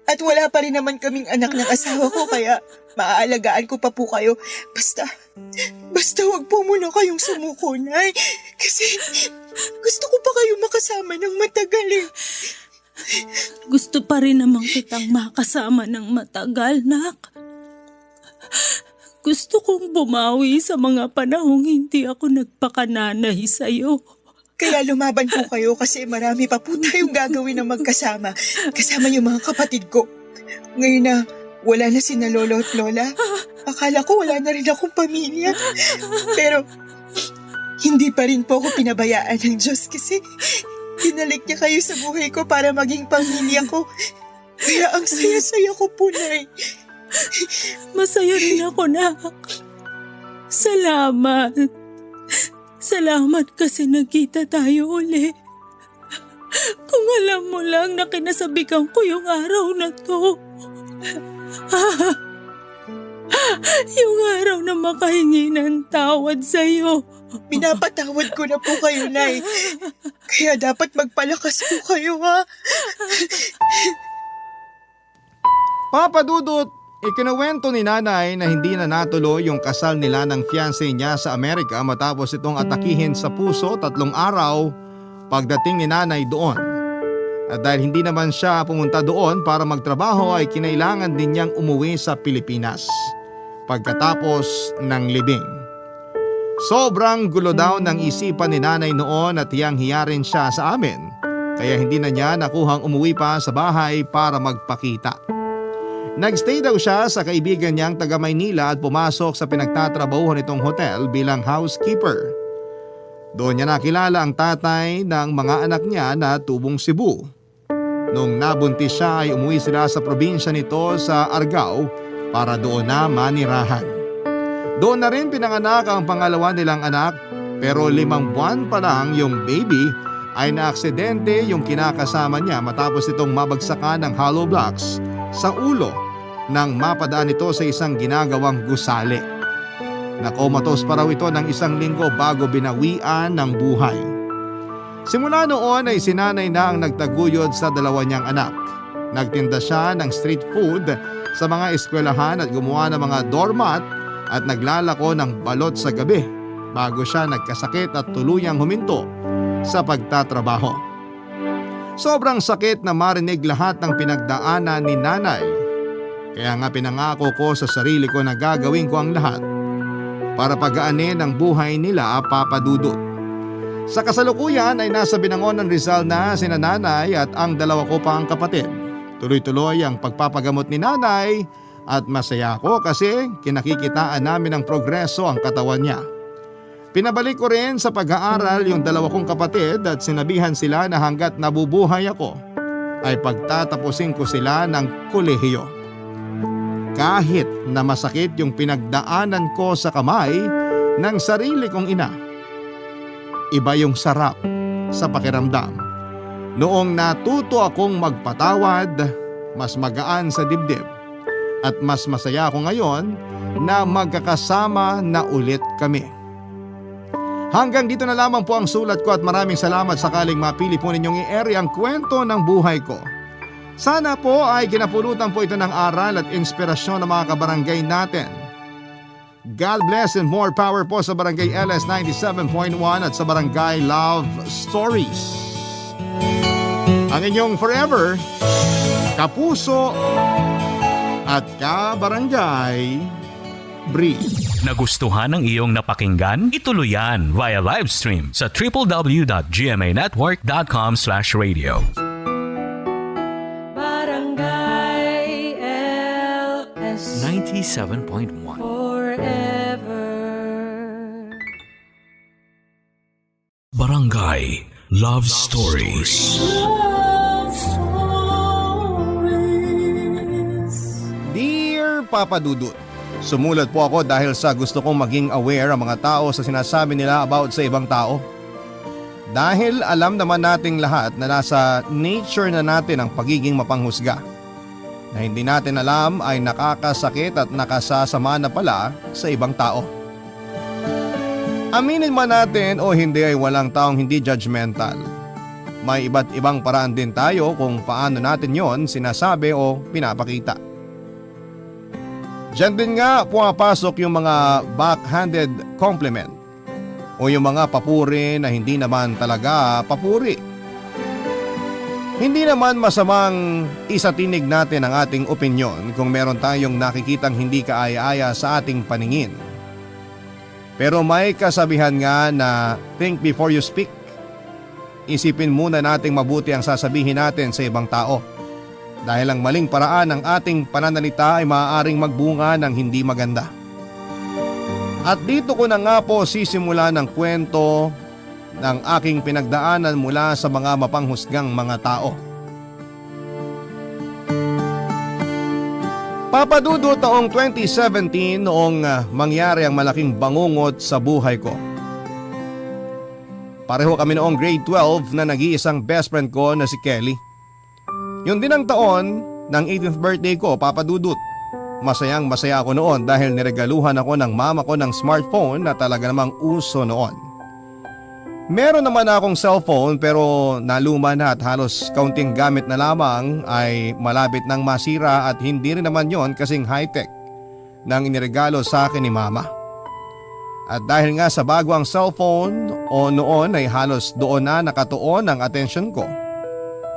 At wala pa rin naman kaming anak ng asawa ko kaya maaalagaan ko pa po kayo. Basta wag po muna kayong sumuko, Nay. Kasi gusto ko pa kayo makasama ng matagal eh. Gusto pa rin naman kitang makasama ng matagal, nak. Gusto kong bumawi sa mga panahong hindi ako nagpakananay sa'yo. Kaya lumaban po kayo kasi marami pa po tayong gagawin na magkasama. Kasama yung mga kapatid ko. Ngayon na wala na sina lolo at lola, akala ko wala na rin akong pamilya. Pero hindi pa rin po ako pinabayaan ng Diyos kasi dinalik niya kayo sa buhay ko para maging pamilya ko. Kaya ang saya-saya ko po, Nay. Masaya rin ako, nak. Salamat. Salamat kasi nagkita tayo uli. Kung alam mo lang na kinasabikan ko yung araw na to. Yung araw na makahingi ng tawad sa'yo. Pinapatawad ko na po kayo, Nay. Kaya dapat magpalakas po kayo, ha? Papa Dudut, ikinuwento ni nanay na hindi na natuloy yung kasal nila ng fiancé niya sa Amerika matapos itong atakihin sa puso 3 araw pagdating ni nanay doon. At dahil hindi naman siya pumunta doon para magtrabaho ay kinailangan din niyang umuwi sa Pilipinas pagkatapos ng libing. Sobrang gulo daw ng isipan ni nanay noon at hiyang-hiya rin siya sa amin kaya hindi na niya nakuhang umuwi pa sa bahay para magpakita. Nagstay daw siya sa kaibigan niyang taga Maynila at pumasok sa pinagtatrabahuhan nitong hotel bilang housekeeper. Doon niya nakilala ang tatay ng mga anak niya na tubong Cebu. Nung nabuntis siya ay umuwi sila sa probinsya nito sa Argao para doon na manirahan. Doon na rin pinanganak ang pangalawa nilang anak pero 5 buwan pa lang yung baby ay naaksidente yung kinakasama niya matapos itong mabagsakan ng hollow blocks sa ulo nang mapadaan ito sa isang ginagawang gusali. Nakomatos pa raw ito ng 1 linggo bago binawian ng buhay. Simula noon ay sinanay na ang nagtaguyod sa 2 niyang anak. Nagtinda siya ng street food sa mga eskwelahan at gumawa ng mga doormat at naglalako ng balot sa gabi bago siya nagkasakit at tuluyang huminto sa pagtatrabaho. Sobrang sakit na marinig lahat ng pinagdaanan ni nanay. Kaya nga pinangako ko sa sarili ko na gagawin ko ang lahat para pagaanin ang buhay nila, Papa Dudut. Sa kasalukuyan ay nasa Binangonan, Rizal na sina nanay at ang 2 ko pang kapatid. Tuloy-tuloy ang pagpapagamot ni nanay at masaya ako kasi kinakikitaan namin ng progreso ang katawan niya. Pinabalik ko rin sa pag-aaral yung dalawa kong kapatid at sinabihan sila na hanggat nabubuhay ako ay pagtatapusin ko sila ng kolehiyo. Kahit na masakit yung pinagdaanan ko sa kamay ng sarili kong ina. Iba yung sarap sa pakiramdam. Noong natuto akong magpatawad, mas magaan sa dibdib at mas masaya ako ngayon na magkakasama na ulit kami. Hanggang dito na lamang po ang sulat ko at maraming salamat sakaling mapili po ninyong i-air ang kwento ng buhay ko. Sana po ay kinapulutan po ito ng aral at inspirasyon ng mga kabarangay natin. God bless and more power po sa Barangay LS 97.1 at sa Barangay Love Stories. Ang inyong forever, kapuso at kabarangay, Bree. Nagustuhan ng iyong napakinggan? Ituloy yan via live stream sa www.gmanetwork.com/radio. Barangay LS 97.1 forever. Barangay Love Stories. Love stories. Dear Papa Dudut, sumulat po ako dahil sa gusto kong maging aware ang mga tao sa sinasabi nila about sa ibang tao. Dahil alam naman nating lahat na nasa nature na natin ang pagiging mapanghusga. Na hindi natin alam ay nakakasakit at nakasasama na pala sa ibang tao. Aminin man natin o hindi ay walang taong hindi judgmental. May iba't ibang paraan din tayo kung paano natin yon sinasabi o pinapakita. Diyan din nga pumapasok yung mga backhanded compliment o yung mga papuri na hindi naman talaga papuri. Hindi naman masamang isatinig natin ang ating opinyon kung meron tayong nakikitang hindi kaaya-aya sa ating paningin. Pero may kasabihan nga na think before you speak. Isipin muna nating mabuti ang sasabihin natin sa ibang tao. Dahil ang maling paraan ng ating pananalita ay maaaring magbunga ng hindi maganda. At dito ko na nga po sisimula ng kwento ng aking pinagdaanan mula sa mga mapanghusgang mga tao. Papadudo taong 2017 noong mangyari ang malaking bangungot sa buhay ko. Pareho kami noong grade 12 na nag-iisang best friend ko na si Kelly. Yun din ang taon ng 18th birthday ko, Papadudut. Masayang masaya ako noon dahil niregaluhan ako ng mama ko ng smartphone na talaga namang uso noon. Meron naman akong cellphone pero naluma na at halos kaunting gamit na lamang ay malapit nang masira at hindi rin naman yon kasing high-tech nang iniregalo sa akin ni mama. At dahil nga sa bago ang cellphone o noon ay halos doon na nakatuon ang atensyon ko.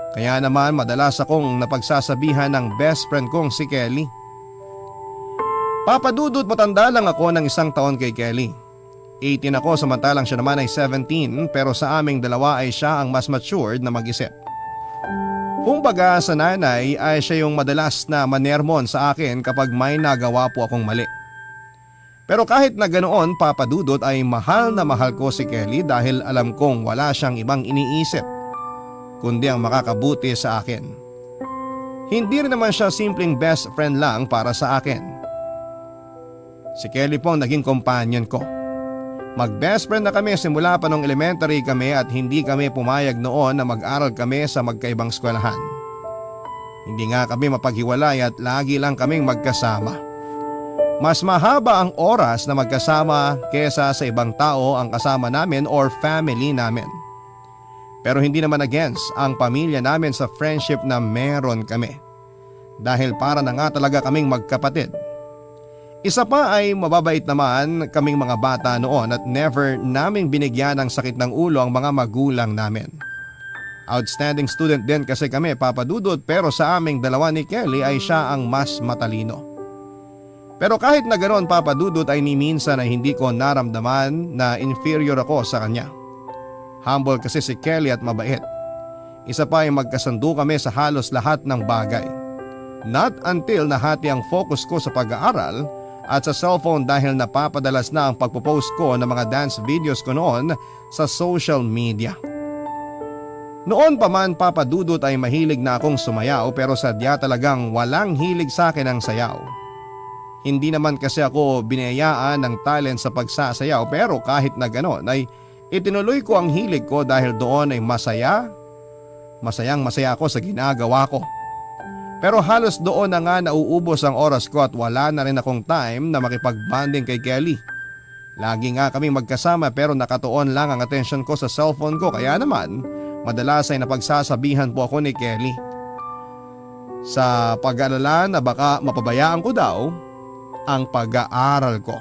Kaya naman madalas akong napagsasabihan ng best friend kong si Kelly. Papadudot matanda lang ako ng 1 taon kay Kelly. 18 ako samantalang siya naman ay 17 pero sa aming dalawa ay siya ang mas matured na mag-isip. Kumbaga sa nanay ay siya yung madalas na manermon sa akin kapag may nagawa po akong mali. Pero kahit na ganoon, Papadudot, ay mahal na mahal ko si Kelly dahil alam kong wala siyang ibang iniisip kundi ang makakabuti sa akin. Hindi rin naman siya simpleng best friend lang para sa akin. Si Kelly po ang naging companion ko. Mag-best friend na kami simula pa nung elementary kami at hindi kami pumayag noon na mag-aral kami sa magkaibang eskwelahan. Hindi nga kami mapaghiwalay at lagi lang kaming magkasama. Mas mahaba ang oras na magkasama kesa sa ibang tao ang kasama namin or family namin. Pero hindi naman against ang pamilya namin sa friendship na meron kami. Dahil para na nga talaga kaming magkapatid. Isa pa ay mababait naman kaming mga bata noon at never naming binigyan ng sakit ng ulo ang mga magulang namin. Outstanding student din kasi kami, Papadudot, pero sa aming dalawa ni Kelly ay siya ang mas matalino. Pero kahit na ganoon, Papadudot, ay ni minsan ay hindi ko naramdaman na inferior ako sa kanya. Humble kasi si Kelly at mabait. Isa pa ay magkasundo kami sa halos lahat ng bagay. Not until nahati ang focus ko sa pag-aaral at sa cellphone dahil napapadalas na ang pagpo-post ko ng mga dance videos ko noon sa social media. Noon pa man Papa Dudut ay mahilig na akong sumayaw pero sadya talagang walang hilig sa akin ang sayaw. Hindi naman kasi ako binayaan ng talent sa pagsasayaw pero kahit na gano'n ay itinuloy ko ang hilig ko dahil doon ay masayang masaya ako sa ginagawa ko. Pero halos doon na nga nauubos ang oras ko at wala na rin akong time na makipag-bonding kay Kelly. Lagi nga kaming magkasama pero nakatuon lang ang atensyon ko sa cellphone ko kaya naman madalas ay napagsasabihan po ako ni Kelly. Sa pag-alala na baka mapabayaan ko daw ang pag-aaral ko.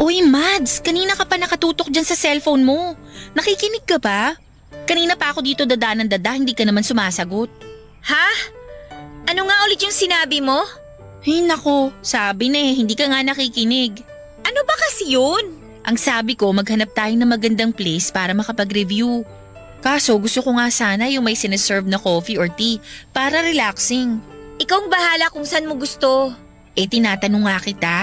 Uy, Mads, kanina ka pa nakatutok dyan sa cellphone mo. Nakikinig ka ba? Kanina pa ako dito dada, hindi ka naman sumasagot. Ha? Ano nga ulit yung sinabi mo? Ay nako, sabi na hindi ka nga nakikinig. Ano ba kasi yun? Ang sabi ko, maghanap tayo ng magandang place para makapag-review. Kaso gusto ko nga sana yung may sineserve na coffee or tea para relaxing. Ikaw ang bahala kung saan mo gusto. Tinatanong nga kita.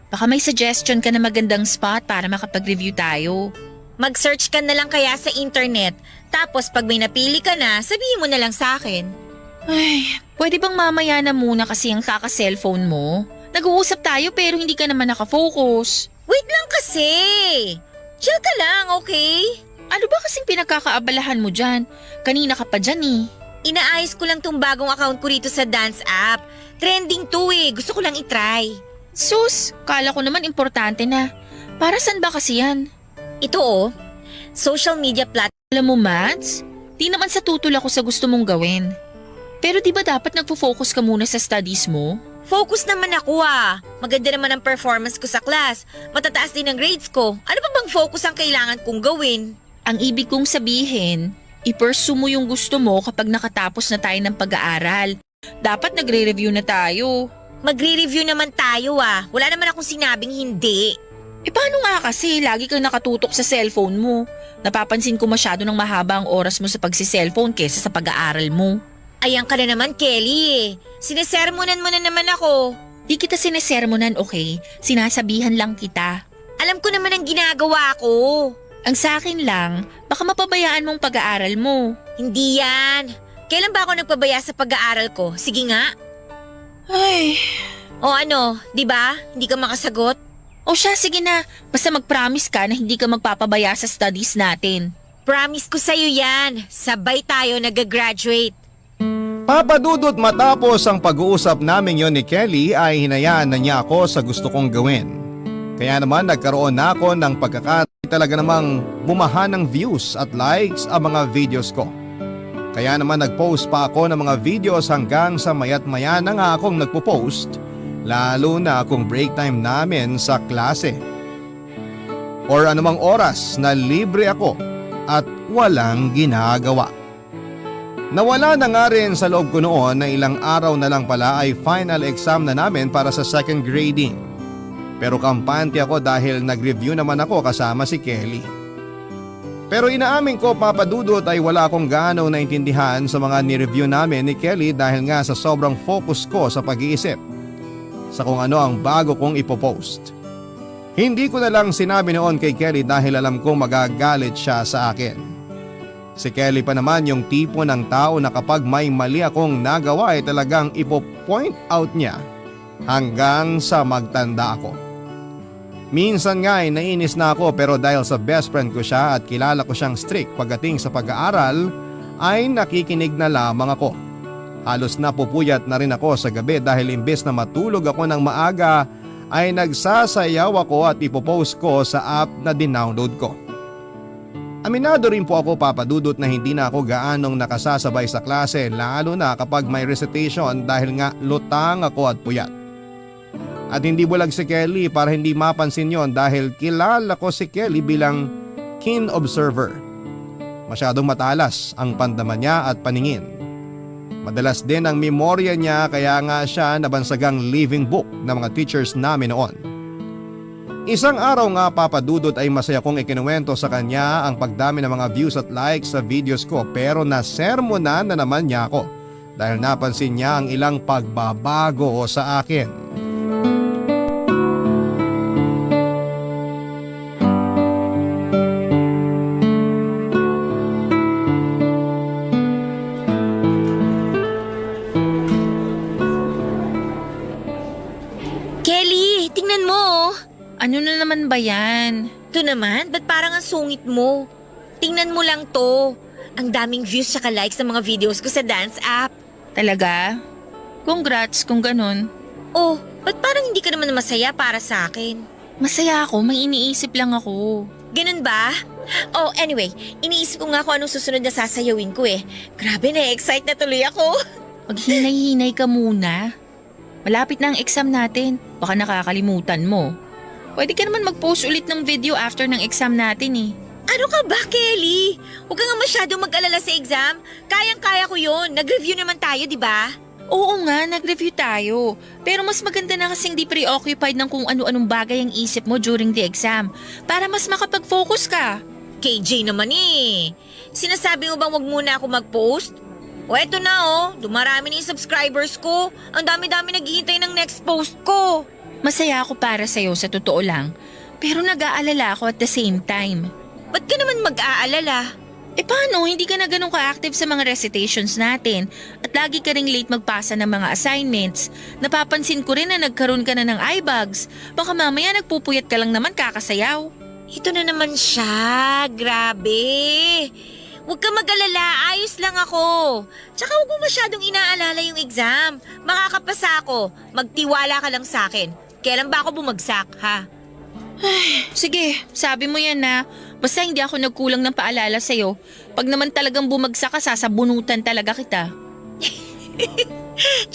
Baka may suggestion ka na magandang spot para makapag-review tayo. Mag-search ka na lang kaya sa internet. Tapos pag may napili ka na, sabihin mo na lang sa akin. Ay, pwede bang mamaya na muna kasi ang kaka-cellphone mo? Nag-uusap tayo pero hindi ka naman nakafocus. Wait lang kasi. Chill ka lang, okay? Ano ba kasing pinagkakaabalahan mo dyan? Kanina ka pa dyan eh. Inaayos ko lang tong bagong account ko rito sa dance app. Trending to eh. Gusto ko lang itry. Sus, kala ko naman importante na. Para saan ba kasi yan? Ito oh, social media platform. Alam mo, Mads, di naman sa tutol ako sa gusto mong gawin. Pero di ba dapat nagpo-focus ka muna sa studies mo? Focus naman ako ah. Maganda naman ang performance ko sa class. Matataas din ang grades ko. Ano pa bang focus ang kailangan kong gawin? Ang ibig kong sabihin, i-pursue mo yung gusto mo kapag nakatapos na tayo ng pag-aaral. Dapat nagre-review na tayo. Magre-review naman tayo ah. Wala naman akong sinabing hindi. Paano nga kasi lagi kang nakatutok sa cellphone mo? Napapansin ko masyado ng mahaba ang oras mo sa pagsi-cellphone kesa sa pag-aaral mo. Ayan ka na naman, Kelly eh. Sinesermonan mo na naman ako. Di kita sinesermonan, okay? Sinasabihan lang kita. Alam ko naman ang ginagawa ko. Ang sa akin lang, baka mapabayaan mong pag-aaral mo. Hindi yan. Kailan ba ako nagpabaya sa pag-aaral ko? Sige nga. Ay. O ano, di ba? Hindi ka makasagot? O siya, sige na. Basta mag-promise ka na hindi ka magpapabaya sa studies natin. Promise ko sa'yo yan. Sabay tayo nag-graduate. Papa Dudut, matapos ang pag-uusap namin yon ni Kelly ay hinayaan na niya ako sa gusto kong gawin. Kaya naman nagkaroon na ako ng pagkakataon talaga namang bumahan ng views at likes ang mga videos ko. Kaya naman nag-post pa ako ng mga videos hanggang sa mayat maya na nga akong nagpo-post, lalo na kung break time namin sa klase. Or anumang oras na libre ako at walang ginagawa. Nawala na nga rin sa loob ko noon na ilang araw na lang pala ay final exam na namin para sa second grading. Pero kampante ako dahil nag-review naman ako kasama si Kelly. Pero inaamin ko, Papa Dudut, ay wala akong gaano naintindihan sa mga ni-review namin ni Kelly dahil nga sa sobrang focus ko sa pag-iisip sa kung ano ang bago kong ipopost. Hindi ko na lang sinabi noon kay Kelly dahil alam kong magagalit siya sa akin. Si Kelly pa naman yung tipo ng tao na kapag may mali akong nagawa ay talagang ipo-point out niya hanggang sa magtanda ako. Minsan nga ay nainis na ako pero dahil sa best friend ko siya at kilala ko siyang strict pagdating sa pag-aaral ay nakikinig na lamang ako. Halos napupuyat na rin ako sa gabi dahil imbes na matulog ako ng maaga ay nagsasayaw ako at ipopost ko sa app na dinownload ko. Aminado rin po ako, Papa Dudut, na hindi na ako gaanong nakasasabay sa klase lalo na kapag may recitation dahil nga lutang ako at puyat. At hindi bulag si Kelly para hindi mapansin yon dahil kilala ko si Kelly bilang keen observer. Masyadong matalas ang pandaman niya at paningin. Madalas din ang memorya niya kaya nga siya nabansagang living book ng mga teachers namin noon. Isang araw nga, Papa Dudut, ay masaya kong ikinuwento sa kanya ang pagdami ng mga views at likes sa videos ko pero nasermonan na naman niya ako dahil napansin niya ang ilang pagbabago sa akin. Kelly, tingnan mo oh. Ano na naman ba yan? Ito naman, ba't parang ang sungit mo? Tingnan mo lang to. Ang daming views tsaka likes ng mga videos ko sa dance app. Talaga? Congrats kung ganun. Oh, ba't parang hindi ka naman masaya para sa akin? Masaya ako, may iniisip lang ako. Ganun ba? Oh, anyway, iniisip ko nga kung anong susunod na sasayawin ko eh. Grabe na-excite na tuloy ako. Maghinay-hinay ka muna. Malapit na ang exam natin. Baka nakakalimutan mo. Pwede ka naman mag-post ulit ng video after ng exam natin eh. Ano ka ba, Kelly? Huwag ka nga masyadong mag-alala sa exam. Kayang-kaya ko yun. Nag-review naman tayo, di ba? Oo nga, nag-review tayo. Pero mas maganda na kasing di preoccupied ng kung ano-anong bagay ang isip mo during the exam para mas makapag-focus ka. KJ naman eh. Sinasabi mo bang wag muna ako mag-post? O eto na oh, dumarami na yung subscribers ko. Ang dami-dami naghihintay ng next post ko. Masaya ako para sa'yo sa totoo lang. Pero nag-aalala ako at the same time. Ba't ka naman mag-aalala? Eh paano, hindi ka na ganun ka-active sa mga recitations natin at lagi ka ring late magpasa ng mga assignments. Napapansin ko rin na nagkaroon ka na ng eye bags. Baka mamaya nagpupuyat ka lang naman kakasayaw. Ito na naman siya. Grabe. Huwag ka mag-alala. Ayos lang ako. Tsaka huwag mo masyadong inaalala yung exam. Makakapasa ako. Magtiwala ka lang sa akin. Kailan ba ako bumagsak, ha? Sige, sabi mo yan na. Basta hindi ako nagkulang ng paalala sa'yo. Pag naman talagang bumagsak ka, sasabunutan talaga kita.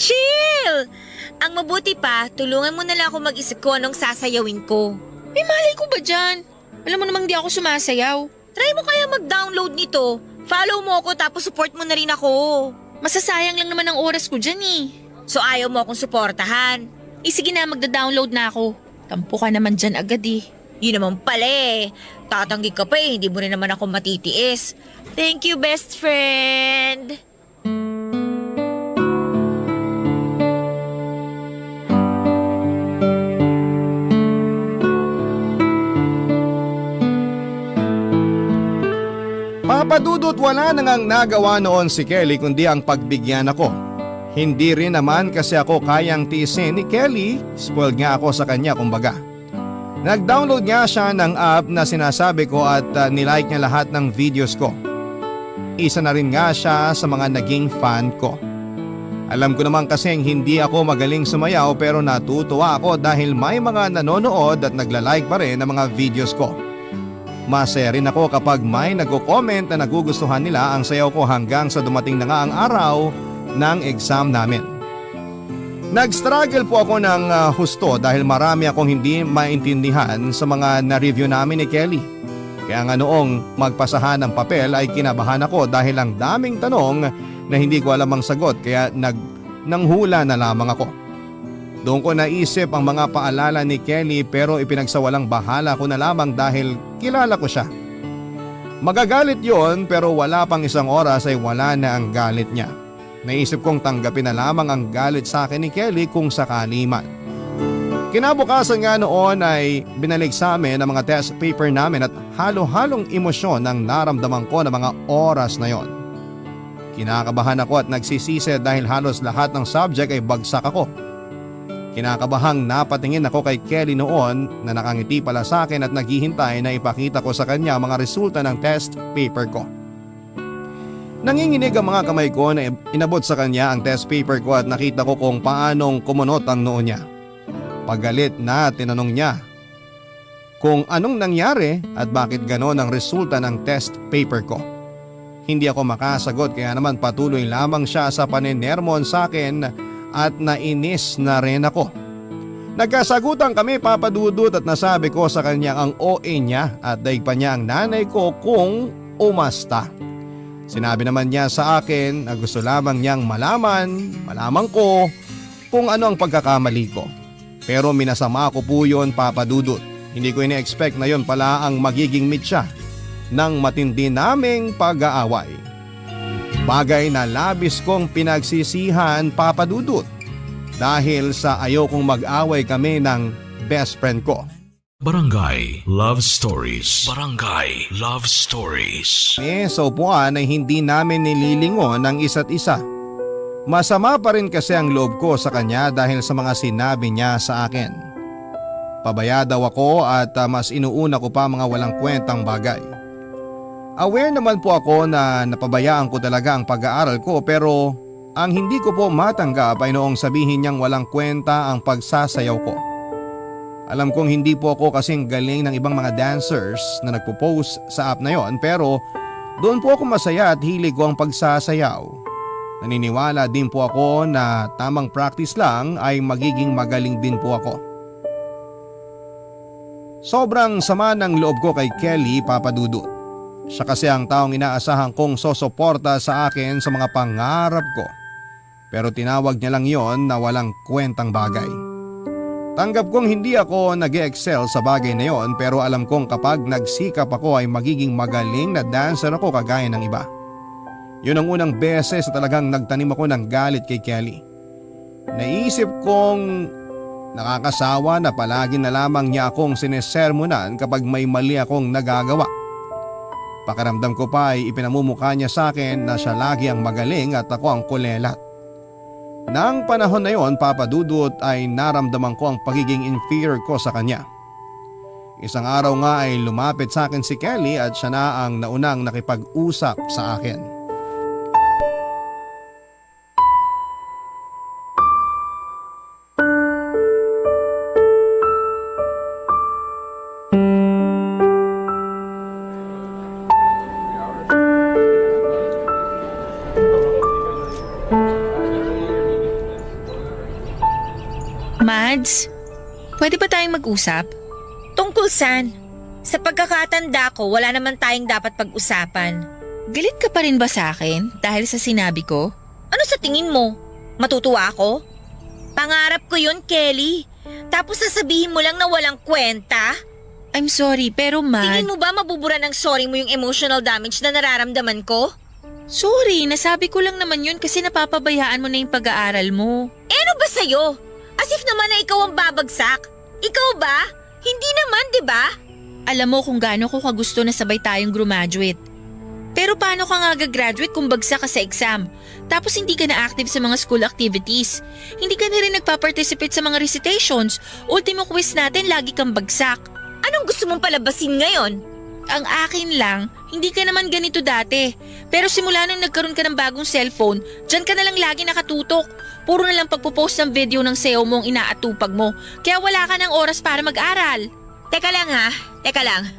Chill! Ang mabuti pa, tulungan mo na lang ako mag-isip ko anong sasayawin ko. May malay ko ba dyan? Alam mo namang di ako sumasayaw. Try mo kaya mag-download nito. Follow mo ako tapos support mo na rin ako. Masasayang lang naman ang oras ko dyan eh. So ayaw mo akong suportahan. Sige na, magda-download na ako. Tampo ka naman dyan agad eh. Yun naman pala eh. Tatanggi ka pa eh, hindi mo rin naman ako matitiis. Thank you, best friend. Papa Dudut, wala nang nagawa noon si Kelly kundi ang pagbigyan ako. Hindi rin naman kasi ako kayang tiisin ni Kelly, spoiled nga ako sa kanya kumbaga. Nag-download nga siya ng app na sinasabi ko at nilike niya lahat ng videos ko. Isa na rin nga siya sa mga naging fan ko. Alam ko naman kasing hindi ako magaling sumayaw pero natutuwa ako dahil may mga nanonood at nagla-like pa rin ng mga videos ko. Masaya rin ako kapag may nagko-comment na nagugustuhan nila ang sayaw ko hanggang sa dumating na nga ang araw ng exam namin. Nag-struggle po ako ng husto dahil marami akong hindi maintindihan sa mga na-review namin ni Kelly. Kaya nga noong magpasahan ng papel ay kinabahan ako dahil ang daming tanong na hindi ko alam ang sagot kaya nanghula na lamang ako. Doon ko naisip ang mga paalala ni Kelly pero ipinagsawalang bahala ko na lamang dahil kilala ko siya. Magagalit yon pero wala pang isang oras ay wala na ang galit niya. Naisip kong tanggapin na lamang ang galit sa akin ni Kelly kung sakali man. Kinabukasan nga noon ay binalik sa amin ang mga test paper namin at halo-halong emosyon ang naramdaman ko ng mga oras na yon. Kinakabahan ako at nagsisisi dahil halos lahat ng subject ay bagsak ako. Kinakabahang napatingin ako kay Kelly noon na nakangiti pala sa akin at naghihintay na ipakita ko sa kanya mga resulta ng test paper ko. Nanginginig ang mga kamay ko na inabot sa kanya ang test paper ko at nakita ko kung paanong kumunot ang noo niya. Pagalit na tinanong niya kung anong nangyari at bakit ganon ang resulta ng test paper ko. Hindi ako makasagot kaya naman patuloy lamang siya sa panenermon sa akin at nainis na rin ako. Nagkasagutan kami Papa Dudut at nasabi ko sa kanya ang OA niya at daig pa niya ang nanay ko kung umasta. Sinabi naman niya sa akin na gusto lamang niyang malaman ko kung ano ang pagkakamali ko. Pero minasama ko po yun Papa Dudut. Hindi ko ina-expect na yun pala ang magiging mitya ng matindi naming pag-aaway. Bagay na labis kong pinagsisihan Papa Dudut dahil sa ayokong mag-away kami ng best friend ko. Barangay Love Stories. Barangay Love Stories. Sa upuan ay hindi namin nililingon ang isa't isa. Masama pa rin kasi ang loob ko sa kanya dahil sa mga sinabi niya sa akin. Pabaya daw ako at mas inuuna ko pa mga walang kwentang bagay. Aware naman po ako na napabayaan ko talaga ang pag-aaral ko pero ang hindi ko po matanggap ay noong sabihin niyang walang kwenta ang pagsasayaw ko. Alam kong hindi po ako kasing galing ng ibang mga dancers na nagpo-post sa app na yon pero doon po ako masaya at hilig ko ang pagsasayaw. Naniniwala din po ako na tamang practice lang ay magiging magaling din po ako. Sobrang sama ng loob ko kay Kelly Papa Dudut. Siya kasi ang taong inaasahan kong sosuporta sa akin sa mga pangarap ko. Pero tinawag niya lang yon na walang kwentang bagay. Tanggap kong hindi ako nag-excel sa bagay na yon pero alam kong kapag nagsikap ako ay magiging magaling na dancer ako kagaya ng iba. Yun ang unang beses na talagang nagtanim ako ng galit kay Kelly. Naisip kong nakakasawa na palagi na lamang niya akong sinesermonan kapag may mali akong nagagawa. Pakiramdam ko pa ay ipinamumukha niya sa akin na siya lagi ang magaling at ako ang kulelat. Nang panahon na yon Papa Dudut ay naramdaman ko ang pagiging inferior ko sa kanya. Isang araw nga ay lumapit sa akin si Kelly at siya na ang naunang nakipag-usap sa akin. Mads, pwede ba tayong mag-usap? Tungkol saan? Sa pagkakatanda ko, wala naman tayong dapat pag-usapan. Galit ka pa rin ba sa akin dahil sa sinabi ko? Ano sa tingin mo? Matutuwa ako? Pangarap ko yun, Kelly. Tapos sasabihin mo lang na walang kwenta? I'm sorry, pero Tingin mo ba mabubura ng sorry mo yung emotional damage na nararamdaman ko? Sorry, nasabi ko lang naman yun kasi napapabayaan mo na yung pag-aaral mo. Ano ba sa'yo? As if naman na ikaw ang babagsak. Ikaw ba? Hindi naman, di ba? Alam mo kung gaano ko kagusto na sabay tayong graduate. Pero paano ka nga gagraduate kung bagsak ka sa exam? Tapos hindi ka na active sa mga school activities. Hindi ka na rin nagpa-participate sa mga recitations. Ultimo quiz natin, lagi kang bagsak. Anong gusto mong palabasin ngayon? Ang akin lang, hindi ka naman ganito dati. Pero simula nung nagkaroon ka ng bagong cellphone, dyan ka na lang lagi nakatutok. Puro na lang pagpo-post ng video ng sayaw mo ang inaatupag mo. Kaya wala ka ng oras para mag-aral. Teka lang.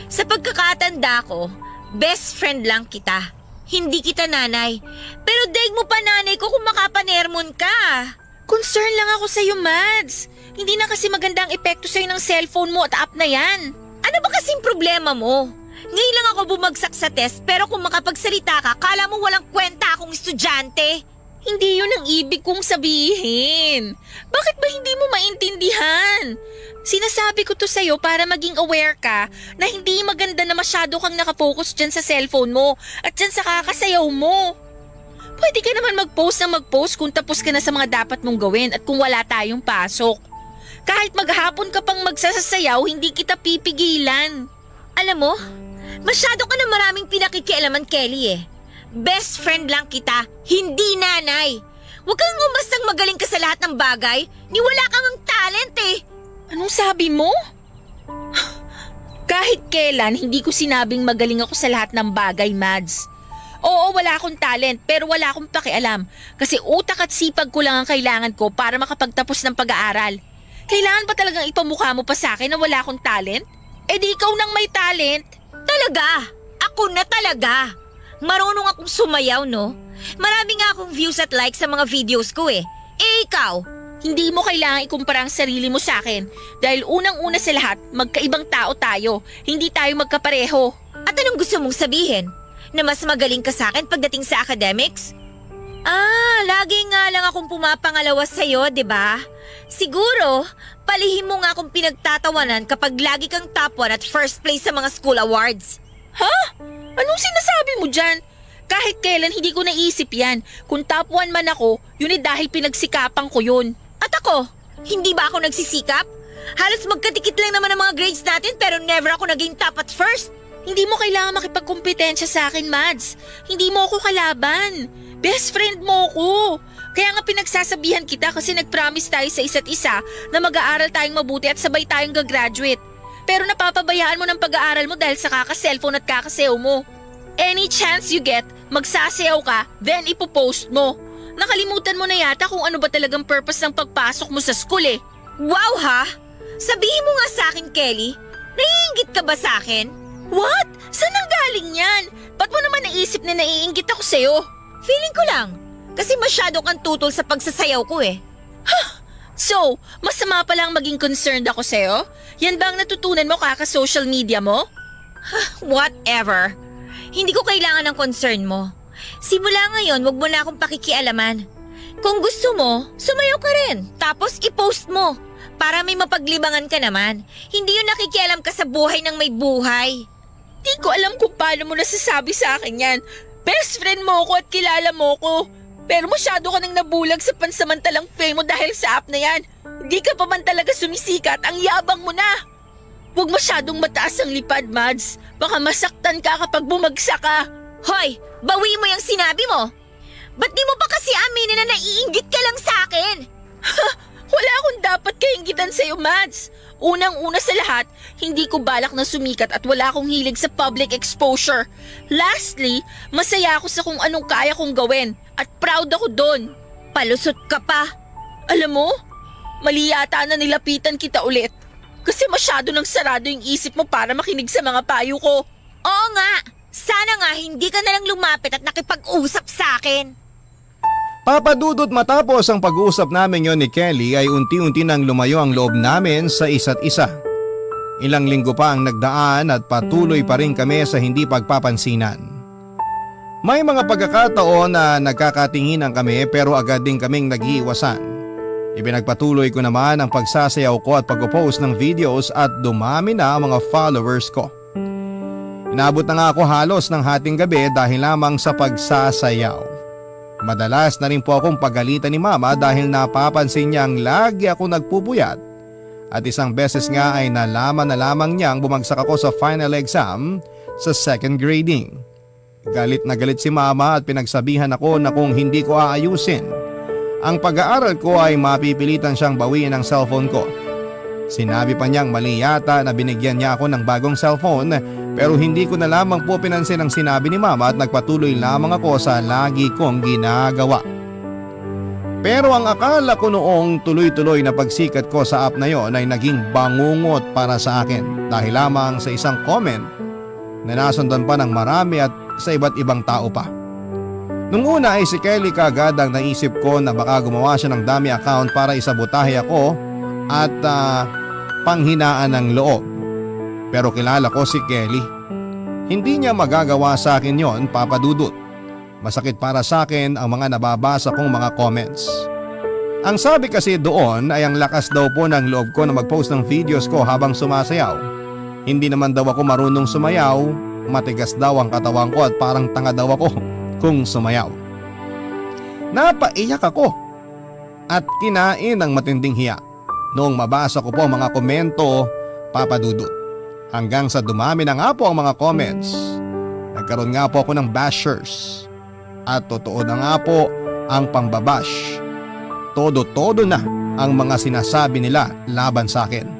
Sa pagkakatanda ko, best friend lang kita. Hindi kita nanay. Pero daig mo pa nanay ko kung makapanermon ka. Concern lang ako sa'yo, Mads. Hindi na kasi magandang epekto sa'yo ng cellphone mo at app na yan. Ano ba kasing problema mo? Ngayon lang ako bumagsak sa test pero kung makapagsalita ka, kala mo walang kwenta akong estudyante. Hindi yun ang ibig kong sabihin. Bakit ba hindi mo maintindihan? Sinasabi ko to sa'yo para maging aware ka na hindi maganda na masyado kang nakafocus dyan sa cellphone mo at dyan sa kakasayaw mo. Pwede ka naman mag-post na mag-post kung tapos ka na sa mga dapat mong gawin at kung wala tayong pasok. Kahit maghapon ka pang magsasayaw, hindi kita pipigilan. Alam mo, masyado ka na maraming pinakikialaman, Kelly eh. Best friend lang kita, hindi nanay. Huwag kang umastang magaling ka sa lahat ng bagay, ni wala kang ang talent eh. Anong sabi mo? Kahit kailan, hindi ko sinabing magaling ako sa lahat ng bagay, Mads. Oo, wala akong talent pero wala akong pakialam kasi utak at sipag ko lang ang kailangan ko para makapagtapos ng pag-aaral. Kailangan pa talagang ipamukha mo pa sa akin na wala akong talent? Eh di ikaw nang may talent. Talaga? Ako na talaga. Marunong akong sumayaw, no? Marami nga akong views at likes sa mga videos ko eh. Eh ikaw? Hindi mo kailangan ikumpara ang sarili mo sa akin. Dahil unang-una sa lahat, magkaibang tao tayo. Hindi tayo magkapareho. At anong gusto mong sabihin? Na mas magaling ka sa akin pagdating sa academics? Lagi nga lang akong pumapangalawa sa'yo, di ba? Siguro, palihim mo nga akong pinagtatawanan kapag lagi kang top 1 at first place sa mga school awards. Ha? Anong sinasabi mo dyan? Kahit kailan hindi ko naisip yan. Kung top 1 man ako, yun ay dahil pinagsikapan ko yun. At ako, hindi ba ako nagsisikap? Halos magkatikit lang naman ang mga grades natin pero never ako naging top at first. Hindi mo kailangan makipagkompetensya sa akin, Mads. Hindi mo ako kalaban. Best friend mo ko. Kaya nga pinagsasabihan kita kasi nag-promise tayo sa isa't isa na mag-aaral tayong mabuti at sabay tayong gagraduate. Pero napapabayaan mo ng pag-aaral mo dahil sa kaka-cellphone at kakasayaw mo. Any chance you get, magsasayaw ka, then ipopost mo. Nakalimutan mo na yata kung ano ba talagang purpose ng pagpasok mo sa school eh. Wow ha? Sabihin mo nga sa akin, Kelly. Naiinggit ka ba sa akin? What? Saan ang galing yan? Ba't mo naman naisip na naiinggit ako sa'yo? Feeling ko lang. Kasi masyado kang tutol sa pagsasayaw ko eh. So, masama pa lang maging concerned ako sa'yo? Yan ba ang natutunan mo kaka-social media mo? Whatever. Hindi ko kailangan ng concern mo. Simula ngayon, wag mo na akong pakikialaman. Kung gusto mo, sumayaw ka rin. Tapos i-post mo. Para may mapaglibangan ka naman. Hindi yung nakikialam ka sa buhay ng may buhay. Di ko alam kung paano mo nasasabi sa akin yan. Best friend mo ko at kilala mo ko. Pero masyado ka nang nabulag sa pansamantalang fame mo dahil sa app na yan. Di ka pa man talaga sumisikat, ang yabang mo na. Huwag masyadong mataas ang lipad, Mads. Baka masaktan ka kapag bumagsak ka. Hoy, bawi mo yung sinabi mo. Ba't di mo pa kasi aminin na naiinggit ka lang sa akin? Wala akong dapat kainggitan sa'yo, Mads. Unang-una sa lahat, hindi ko balak na sumikat at wala akong hilig sa public exposure. Lastly, masaya ako sa kung anong kaya kong gawin at proud ako doon. Palusot ka pa. Alam mo, mali yata na nilapitan kita ulit. Kasi masyado nang sarado yung isip mo para makinig sa mga payo ko. Oo nga, sana nga hindi ka nalang lumapit at nakipag-usap sa akin. Papadudot matapos ang pag-uusap namin yon ni Kelly ay unti-unti nang lumayo ang loob namin sa isa't isa. Ilang linggo pa ang nagdaan at patuloy pa rin kami sa hindi pagpapansinan. May mga pagkakataon na nagkakatinginan kami pero agad din kaming nag-iiwasan. Ipinagpatuloy ko naman ang pagsasayaw ko at pag-post ng videos at dumami na ang mga followers ko. Inabot na nga ako halos ng hating gabi dahil lamang sa pagsasayaw. Madalas na rin po akong pagalitan ni Mama dahil napapansin niyang lagi ako nagpupuyat at isang beses nga ay nalaman na lamang niyang bumagsak ako sa final exam sa second grading. Galit na galit si Mama at pinagsabihan ako na kung hindi ko aayusin, ang pag-aaral ko ay mapipilitan siyang bawiin ang cellphone ko. Sinabi pa niyang mali yata na binigyan niya ako ng bagong cellphone pero hindi ko na lamang po pinansin ang sinabi ni Mama at nagpatuloy lamang ako sa lagi kong ginagawa. Pero ang akala ko noong tuloy-tuloy na pagsikat ko sa app na yon ay naging bangungot para sa akin dahil lamang sa isang comment na nasundan pa ng marami at sa iba't ibang tao pa. Nung una ay si Kelly kaagad ang naisip ko na baka gumawa siya ng dummy account para isabotahe ako at panghinaan ng loob. Pero kilala ko si Kelly. Hindi niya magagawa sa akin yon, Papa Dudut. Masakit para sa akin ang mga nababasa kong mga comments. Ang sabi kasi doon ay ang lakas daw po ng loob ko na mag-post ng videos ko habang sumasayaw. Hindi naman daw ako marunong sumayaw, matigas daw ang katawan ko at parang tanga daw ako kung sumayaw. Napaiyak ako at kinain ng matinding hiya noong mabasa ko po mga komento, Papa Dudut. Hanggang sa dumami na nga po ang mga comments. Nagkaroon nga po ako ng bashers. At totoo na nga po ang pambabash. Todo-todo na ang mga sinasabi nila laban sa akin.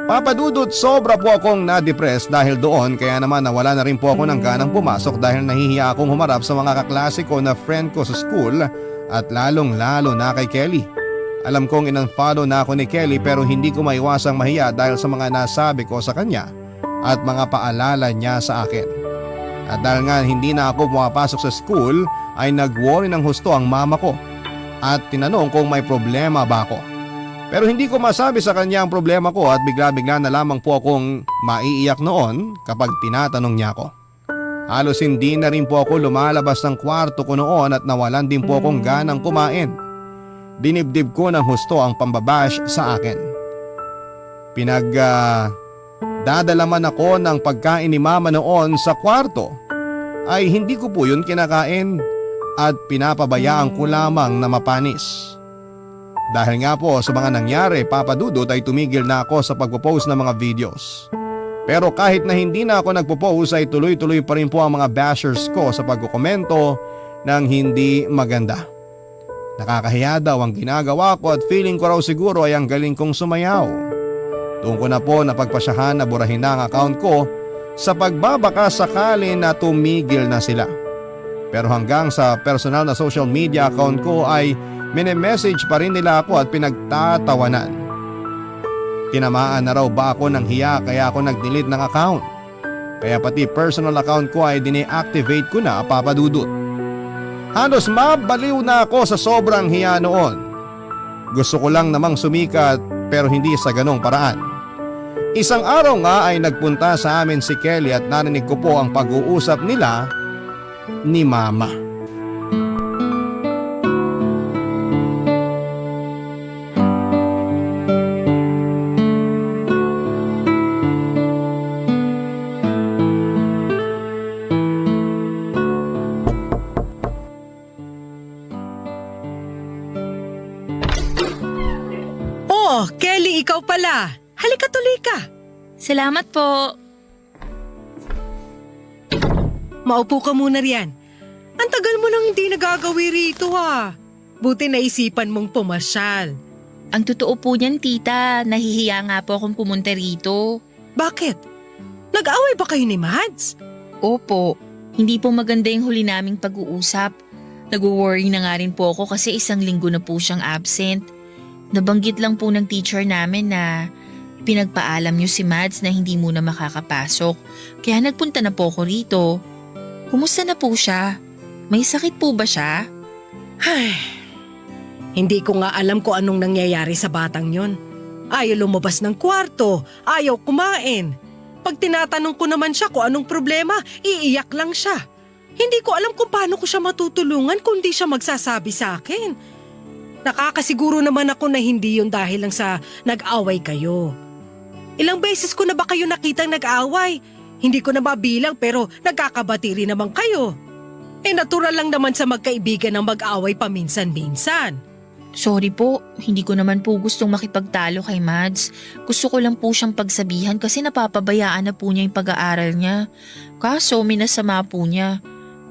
Papa Dudut, sobra po akong na-depress dahil doon kaya naman nawala na rin po ako ng ganang pumasok dahil nahihiya akong humarap sa mga kaklase ko na friend ko sa school at lalong lalo na kay Kelly. Alam kong in-unfollow na ako ni Kelly pero hindi ko maiwasang mahiya dahil sa mga nasabi ko sa kanya at mga paalala niya sa akin. At dahil nga hindi na ako pumapasok sa school ay nag-worry ng husto ang mama ko at tinanong kung may problema ba ako. Pero hindi ko masabi sa kanya ang problema ko at bigla-bigla na lamang po akong maiiyak noon kapag tinatanong niya ako. Halos hindi na rin po ako lumalabas ng kwarto ko noon at nawalan din po akong ganang kumain. Dinibdib ko ng husto ang pambabash sa akin. Dadalaman ako ng pagkain ni mama noon sa kwarto ay hindi ko po yun kinakain at pinapabayaan ko lamang na mapanis. Dahil nga po sa mga nangyari, Papa Dudut, ay tumigil na ako sa pagpo-post ng mga videos. Pero kahit na hindi na ako nagpo-post ay tuloy-tuloy pa rin po ang mga bashers ko sa pagkukomento ng hindi maganda. Nakakahiya daw ang ginagawa ko at feeling ko raw siguro ay ang galing kong sumayaw. Doon ko na po napagpasyahan na burahin na ang account ko sa pagbabaka sakali na tumigil na sila. Pero hanggang sa personal na social media account ko ay mini-message pa rin nila ako at pinagtatawanan. Tinamaan na raw ba ako ng hiya kaya ako nag-delete ng account. Kaya pati personal account ko ay dine-activate ko na, Papa Dudut. Halos mabaliw na ako sa sobrang hiya noon. Gusto ko lang namang sumikat pero hindi sa ganong paraan. Isang araw nga ay nagpunta sa amin si Kelly at narinig ko po ang pag-uusap nila ni Mama. Oh, Kelly, ikaw pala. Halika tuloy ka. Salamat po. Maupo ka muna riyan. Ang tagal mo nang hindi nagagawi rito ha. Buti naisipan mong pumasyal. Ang totoo po niyan, tita, nahihiya nga po akong pumunta rito. Bakit? Nag-away ba kayo ni Mads? Opo, hindi po maganda yung huli naming pag-uusap. Nag-worry na nga rin po ako kasi 1 linggo na po siyang absent. Nabanggit lang po ng teacher namin na pinagpaalam niyo si Mads na hindi muna makakapasok. Kaya nagpunta na po ako rito. Kumusta na po siya? May sakit po ba siya? Ay, hindi ko nga alam kung anong nangyayari sa batang yon. Ayaw lumabas ng kwarto, ayaw kumain. Pag tinatanong ko naman siya kung anong problema, iiyak lang siya. Hindi ko alam kung paano ko siya matutulungan kung di siya magsasabi sa akin. Nakakasiguro naman ako na hindi yun dahil lang sa nag-away kayo. Ilang beses ko na ba kayo nakitang nag-away? Hindi ko na mabilang pero nagkakabati rin naman kayo. Natural lang naman sa magkaibigan ng mag-away paminsan-minsan. Sorry po, hindi ko naman po gustong makipagtalo kay Mads. Gusto ko lang po siyang pagsabihan kasi napapabayaan na po niya yung pag-aaral niya. Kaso minasama po niya.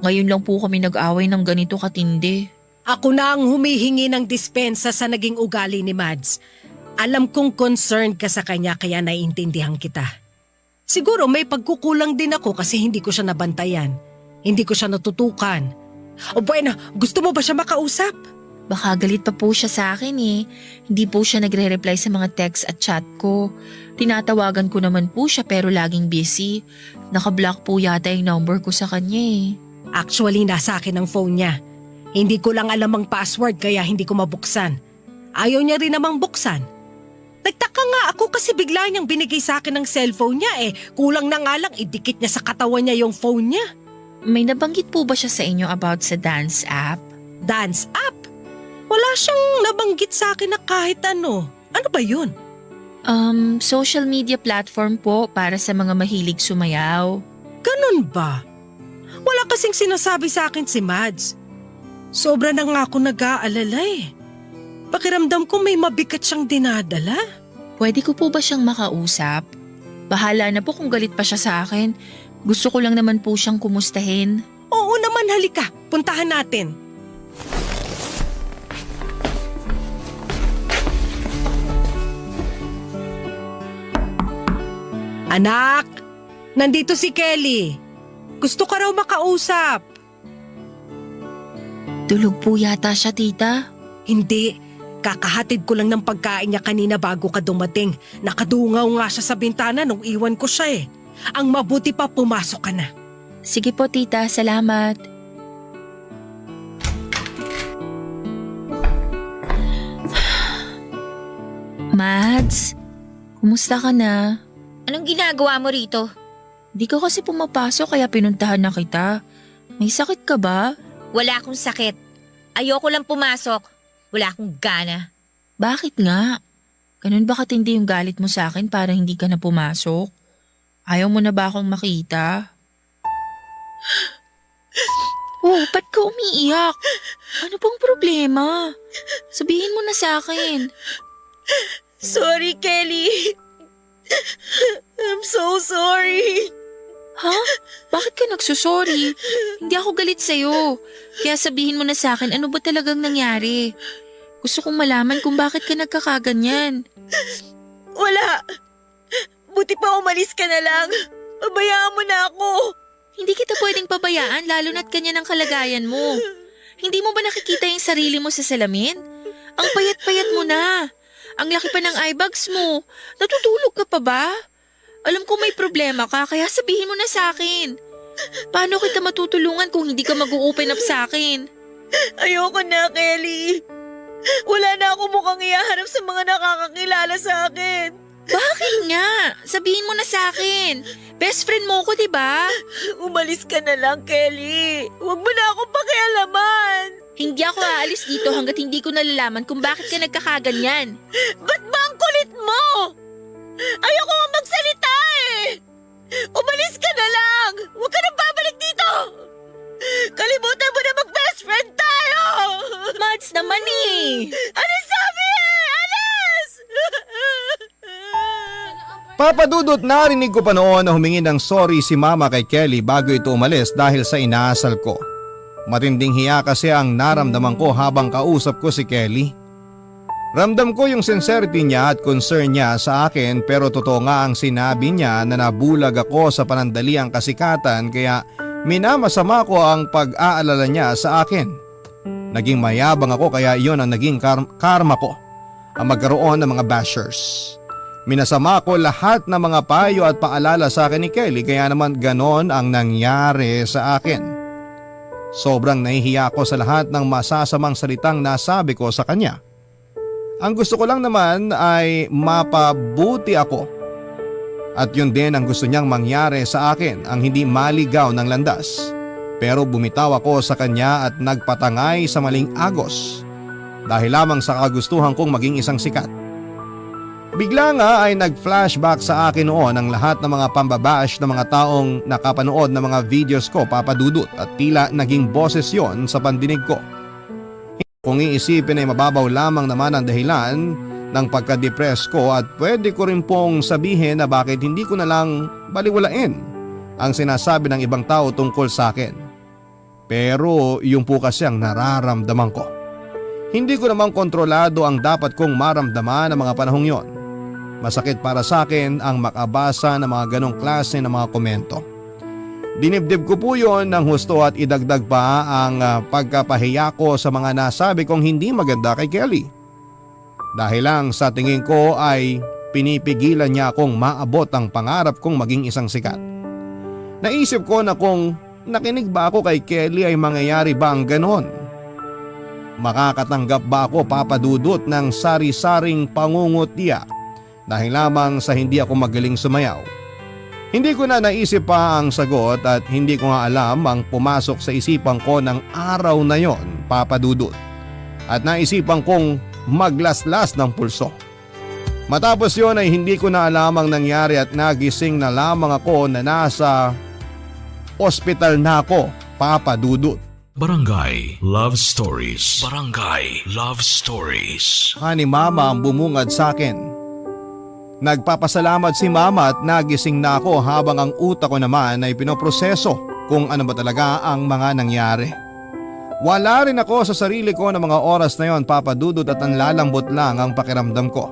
Ngayon lang po kami nag-away ng ganito katindi. Ako na ang humihingi ng dispensa sa naging ugali ni Mads. Alam kong concerned ka sa kanya kaya naiintindihan kita. Siguro may pagkukulang din ako kasi hindi ko siya nabantayan. Hindi ko siya natutukan. O bueno, gusto mo ba siya makausap? Baka galit pa po siya sa akin eh. Hindi po siya nagre-reply sa mga text at chat ko. Tinatawagan ko naman po siya pero laging busy. Naka-block po yata yung number ko sa kanya eh. Actually, nasa akin ang phone niya. Hindi ko lang alam ang password kaya hindi ko mabuksan. Ayaw niya rin namang buksan. Nagtaka nga ako kasi bigla niyang binigay sa akin ng cellphone niya eh. Kulang na nga lang idikit niya sa katawan niya yung phone niya. May nabanggit po ba siya sa inyo about sa dance app? Dance app? Wala siyang nabanggit sa akin na kahit ano. Ano ba yun? Social media platform po para sa mga mahilig sumayaw. Ganun ba? Wala kasing sinasabi sa akin si Mads. Sobra na nga ako nag-aalala eh. Pakiramdam ko may mabigat siyang dinadala. Pwede ko po ba siyang makausap? Bahala na po kung galit pa siya sa akin. Gusto ko lang naman po siyang kumustahin. Oo naman, halika. Puntahan natin. Anak, nandito si Kelly. Gusto ka raw makausap. Tulog po yata siya, tita. Hindi. Kakahatid ko lang ng pagkain niya kanina bago ka dumating. Nakadungaw nga siya sa bintana nung iwan ko siya eh. Ang mabuti pa pumasok ka na. Sige po tita, salamat. Mads, kumusta ka na? Anong ginagawa mo rito? Di ka kasi pumapasok kaya pinuntahan na kita. May sakit ka ba? Wala akong sakit. Ayoko lang pumasok. Wala akong gana. Bakit nga? Ganun ba katindi yung galit mo sa akin para hindi ka na pumasok? Ayaw mo na ba akong makita? Oh, ba't ka umiiyak? Ano bang problema? Sabihin mo na sa akin. Sorry, Kelly. I'm so sorry. Ha? Bakit ka nagsusorry? Hindi ako galit sa'yo. Kaya sabihin mo na sa akin ano ba talagang nangyari. Gusto kong malaman kung bakit ka nagkakaganyan. Wala. Buti pa umalis ka na lang. Pabayaan mo na ako. Hindi kita pwedeng pabayaan lalo na't ganyan ang kalagayan mo. Hindi mo ba nakikita yung sarili mo sa salamin? Ang payat-payat mo na. Ang laki pa ng eye bags mo. Natutulog ka pa ba? Alam ko may problema ka kaya sabihin mo na sa akin. Paano kita matutulungan kung hindi ka mag-open up sa akin? Ayoko na, Kelly. Wala na ako mukhang ihaharap sa mga nakakakilala sa akin. Bakit nga? Sabihin mo na sa akin. Best friend mo ko, diba? Umalis ka na lang, Kelly. Huwag mo na akong pakialaman. Hindi ako aalis dito hanggat hindi ko nalalaman kung bakit ka nagkakaganyan. Ba't ba ang kulit mo? Ayoko nga magsalita eh. Umalis ka na lang. Huwag ka nang babalik dito. Kalimutan mo na mag-best friend tayo. Mads naman eh. Ano sabi eh? Alis! Papa Dudut, narinig ko pa noon na humingi ng sorry si Mama kay Kelly bago ito umalis dahil sa inaasal ko. Matinding hiya kasi ang naramdaman ko habang kausap ko si Kelly. Ramdam ko yung sincerity niya at concern niya sa akin pero totoo nga ang sinabi niya na nabulag ako sa panandaliang kasikatan kaya minamasama ko ang pag-aalala niya sa akin. Naging mayabang ako kaya iyon ang naging karma ko, ang magkaroon ng mga bashers. Minasama ko lahat ng mga payo at paalala sa akin ni Kelly kaya naman ganon ang nangyari sa akin. Sobrang nahihiya ako sa lahat ng masasamang salitang nasabi ko sa kanya. Ang gusto ko lang naman ay mapabuti ako. At yun din ang gusto niyang mangyari sa akin, ang hindi maligaw ng landas. Pero bumitaw ako sa kanya at nagpatangay sa maling agos dahil lamang sa kagustuhan kong maging isang sikat. Bigla nga ay nag-flashback sa akin noon ang lahat ng mga pambabash ng mga taong nakapanood ng mga videos ko, Papa Dudut, at tila naging boses yon sa pandinig ko. Kung iisipin ay mababaw lamang naman ang dahilan ng pagka-depress ko at pwede ko rin pong sabihin na bakit hindi ko na lang baliwalain ang sinasabi ng ibang tao tungkol sa akin. Pero yung po kasi ang nararamdaman ko. Hindi ko namang kontrolado ang dapat kong maramdaman ng mga panahong yon. Masakit para sa akin ang makabasa ng mga ganong klase ng mga komento. Dinibdib ko po yon ng husto at idagdag pa ang pagkapahiya ko sa mga nasabi kong hindi maganda kay Kelly. Dahil lang sa tingin ko ay pinipigilan niya akong maabot ang pangarap kong maging isang sikat. Naisip ko na kung nakinig ba ako kay Kelly ay mangyayari ba ang ganon? Makakatanggap ba ako, Papa Dudut, ng sari-saring pangungutya dahil lamang sa hindi ako magaling sumayaw? Hindi ko na naisip pa ang sagot at hindi ko nga alam ang pumasok sa isipan ko ng araw na yon, Papa Dudut. At naisipan kong maglaslas ng pulso. Matapos yon ay hindi ko na alam ang nangyari at nagising na lamang ako na nasa ospital na ako, Papa Dudut. Barangay Love Stories. Barangay Love Stories. Ni Mama ang bumungad sa akin. Nagpapasalamat si Mama at nagising na ako habang ang utak ko naman ay pinoproseso kung ano ba talaga ang mga nangyari. Wala rin ako sa sarili ko ng mga oras na yon, Papa Dudut, at ang lalambot lang ang pakiramdam ko.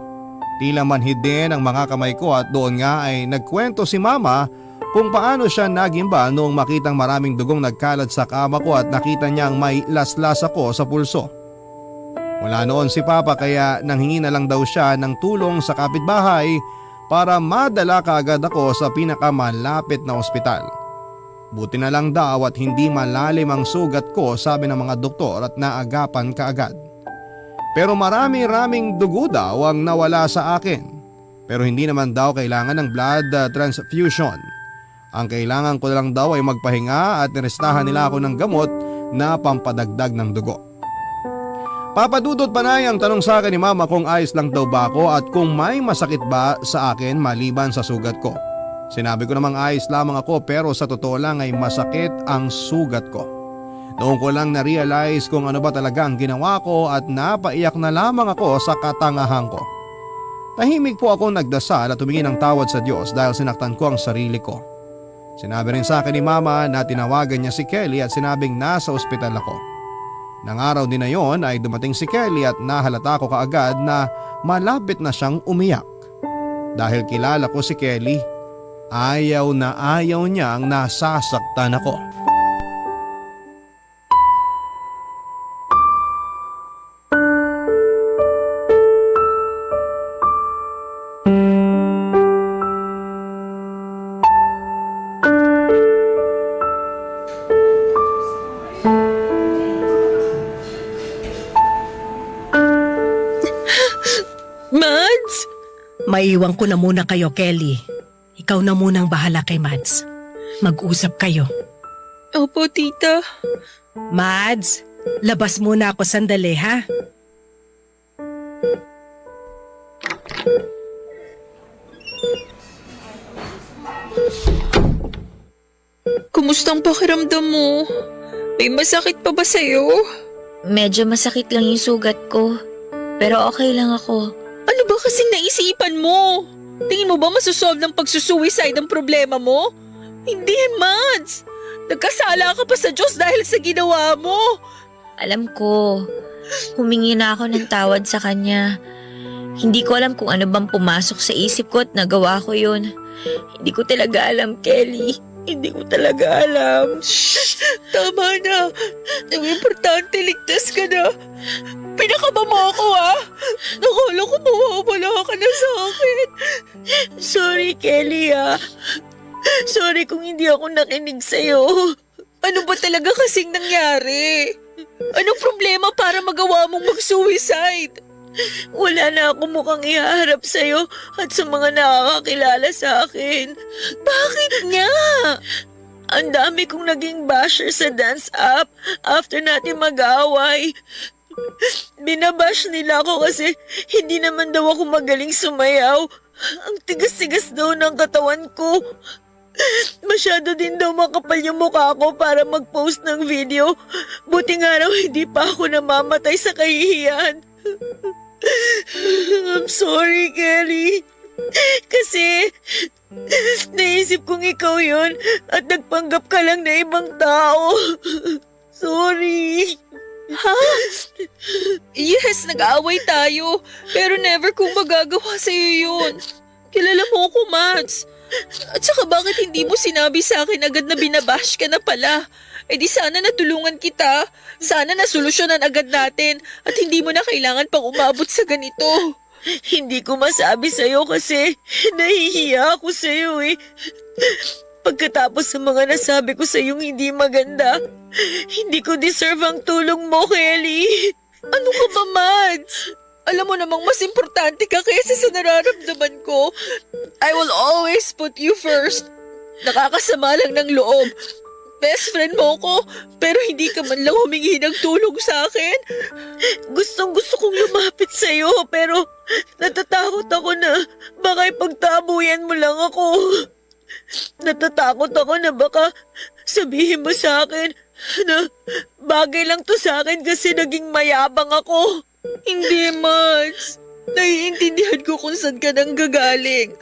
Tila manhid din ang mga kamay ko at doon nga ay nagkwento si Mama kung paano siya nagimba noong makitang maraming dugong nagkalat sa kama ko at nakita niyang may laslas ako sa pulso. Wala noon si Papa kaya nanghingi na lang daw siya ng tulong sa kapitbahay para madala kaagad ako sa pinakamalapit na ospital. Buti na lang daw at hindi malalim ang sugat ko, sabi ng mga doktor, at naagapan kaagad. Pero marami-raming dugo daw ang nawala sa akin. Pero hindi naman daw kailangan ng blood transfusion. Ang kailangan ko lang daw ay magpahinga at nirestahan nila ako ng gamot na pampadagdag ng dugo. Papa Dudut, panay ang tanong sa akin ni Mama kung ayos lang daw ba ako at kung may masakit ba sa akin maliban sa sugat ko. Sinabi ko namang ayos lamang ako pero sa totoo lang ay masakit ang sugat ko. Noon ko lang na-realize kung ano ba talaga ang ginawa ko at napaiyak na lamang ako sa katangahan ko. Tahimik po ako nagdasal at humingi ng tawad sa Diyos dahil sinaktan ko ang sarili ko. Sinabi rin sa akin ni Mama na tinawagan niya si Kelly at sinabing nasa ospital ako. Nang araw din na yon ay dumating si Kelly at nahalata ko kaagad na malapit na siyang umiyak. Dahil kilala ko si Kelly, ayaw na ayaw niyang nasasaktan ako. Mads! Maiwan ko na muna kayo, Kelly. Ikaw na munang bahala kay Mads. Mag-usap kayo. Opo, tita. Mads, labas muna ako sandali, ha? Kumusta ang pakiramdam mo? May masakit pa ba sa'yo? Medyo masakit lang yung sugat ko. Pero okay lang ako. Ano ba kasing naisipan mo? Tingin mo ba masusolve ng pagsusuicide ang problema mo? Hindi, Mads. Nagkasala ka pa sa Diyos dahil sa ginawa mo. Alam ko, humingi na ako ng tawad sa kanya. Hindi ko alam kung ano bang pumasok sa isip ko at nagawa ko yun. Hindi ko talaga alam, Kelly. Hindi ko talaga alam. Shh! Tama na. Ang importante, ligtas ka na. Pinakaba mo ako, Nakala ko mawawala ka na sa akin. Sorry, Kelly, Sorry kung hindi ako nakinig sa'yo. Ano ba talaga kasing nangyari? Anong problema para magawa mong mag-suicide? Wala na ako mukhang ihaharap sa'yo at sa mga nakakakilala sa akin. Bakit nga? Ang dami kong naging basher sa dance app after natin mag-away. Binabash nila ako kasi hindi naman daw ako magaling sumayaw. Ang tigas-tigas daw ng katawan ko. Masyado din daw makapal yung mukha ko para mag-post ng video. Buti nga raw hindi pa ako namamatay sa kahihiyan. I'm sorry, Kelly. Kasi naisip kong ikaw yun at nagpanggap ka lang na ibang tao. Sorry. Ha? Yes, nag-aaway tayo. Pero never kong magagawa sa'yo yun. Kilala mo ako, Mads. At saka bakit hindi mo sinabi sa akin agad na binabash ka na pala? Eh di sana natulungan kita. Sana nasolusyonan agad natin at hindi mo na kailangan pang umabot sa ganito. Hindi ko masabi sa'yo kasi nahihiya ako sa'yo Pagkatapos sa mga nasabi ko sa'yong hindi maganda, hindi ko deserve ang tulong mo, Kelly. Ano ka ba, Mads? Alam mo namang mas importante ka kaysa sa nararamdaman ko. I will always put you first. Nakakasama lang ng loob. Best friend mo ko, pero hindi ka man lang humingi ng tulong sa akin. Gustong-gusto kong lumapit sa'yo, pero natatakot ako na baka ipagtabuyan mo lang ako. Natatakot ako na baka sabihin mo sa akin na bagay lang to sa akin kasi naging mayabang ako. Hindi, Mads. Naiintindihan ko kung saan ka nang gagaling.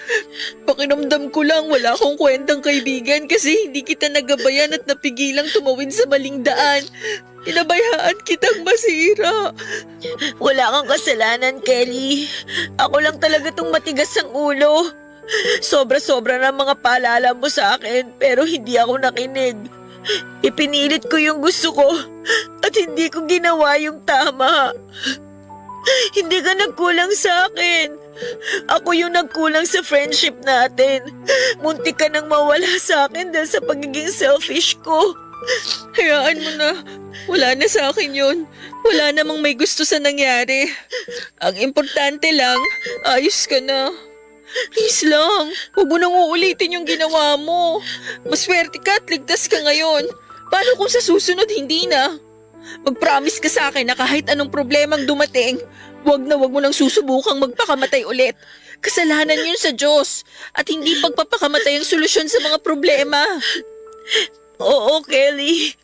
Pakiramdam ko lang wala akong kwentang kaibigan kasi hindi kita nagabayan at napigilang tumawid sa maling daan. Inabayaan kitang masira. Wala kang kasalanan, Kelly. Ako lang talaga tong matigas ang ulo. Sobra-sobra na mga paalala mo sa akin pero hindi ako nakinig. Ipinilit ko yung gusto ko at hindi ko ginawa yung tama. Hindi ka nagkulang sa akin. Ako yung nagkulang sa friendship natin. Muntik ka nang mawala sa akin dahil sa pagiging selfish ko. Hayaan mo na. Wala na sa akin yun. Wala namang may gusto sa nangyari. Ang importante lang, ayos ka na. Please lang, huwag mo nang uulitin yung ginawa mo. Maswerte ka at ligtas ka ngayon. Paano kung sa susunod hindi na? Mag-promise ka sa akin na kahit anong problemang dumating, wag mo nang susubukang magpakamatay ulit. Kasalanan yun sa Diyos at hindi pagpapakamatay ang solusyon sa mga problema. Oo, Kelly.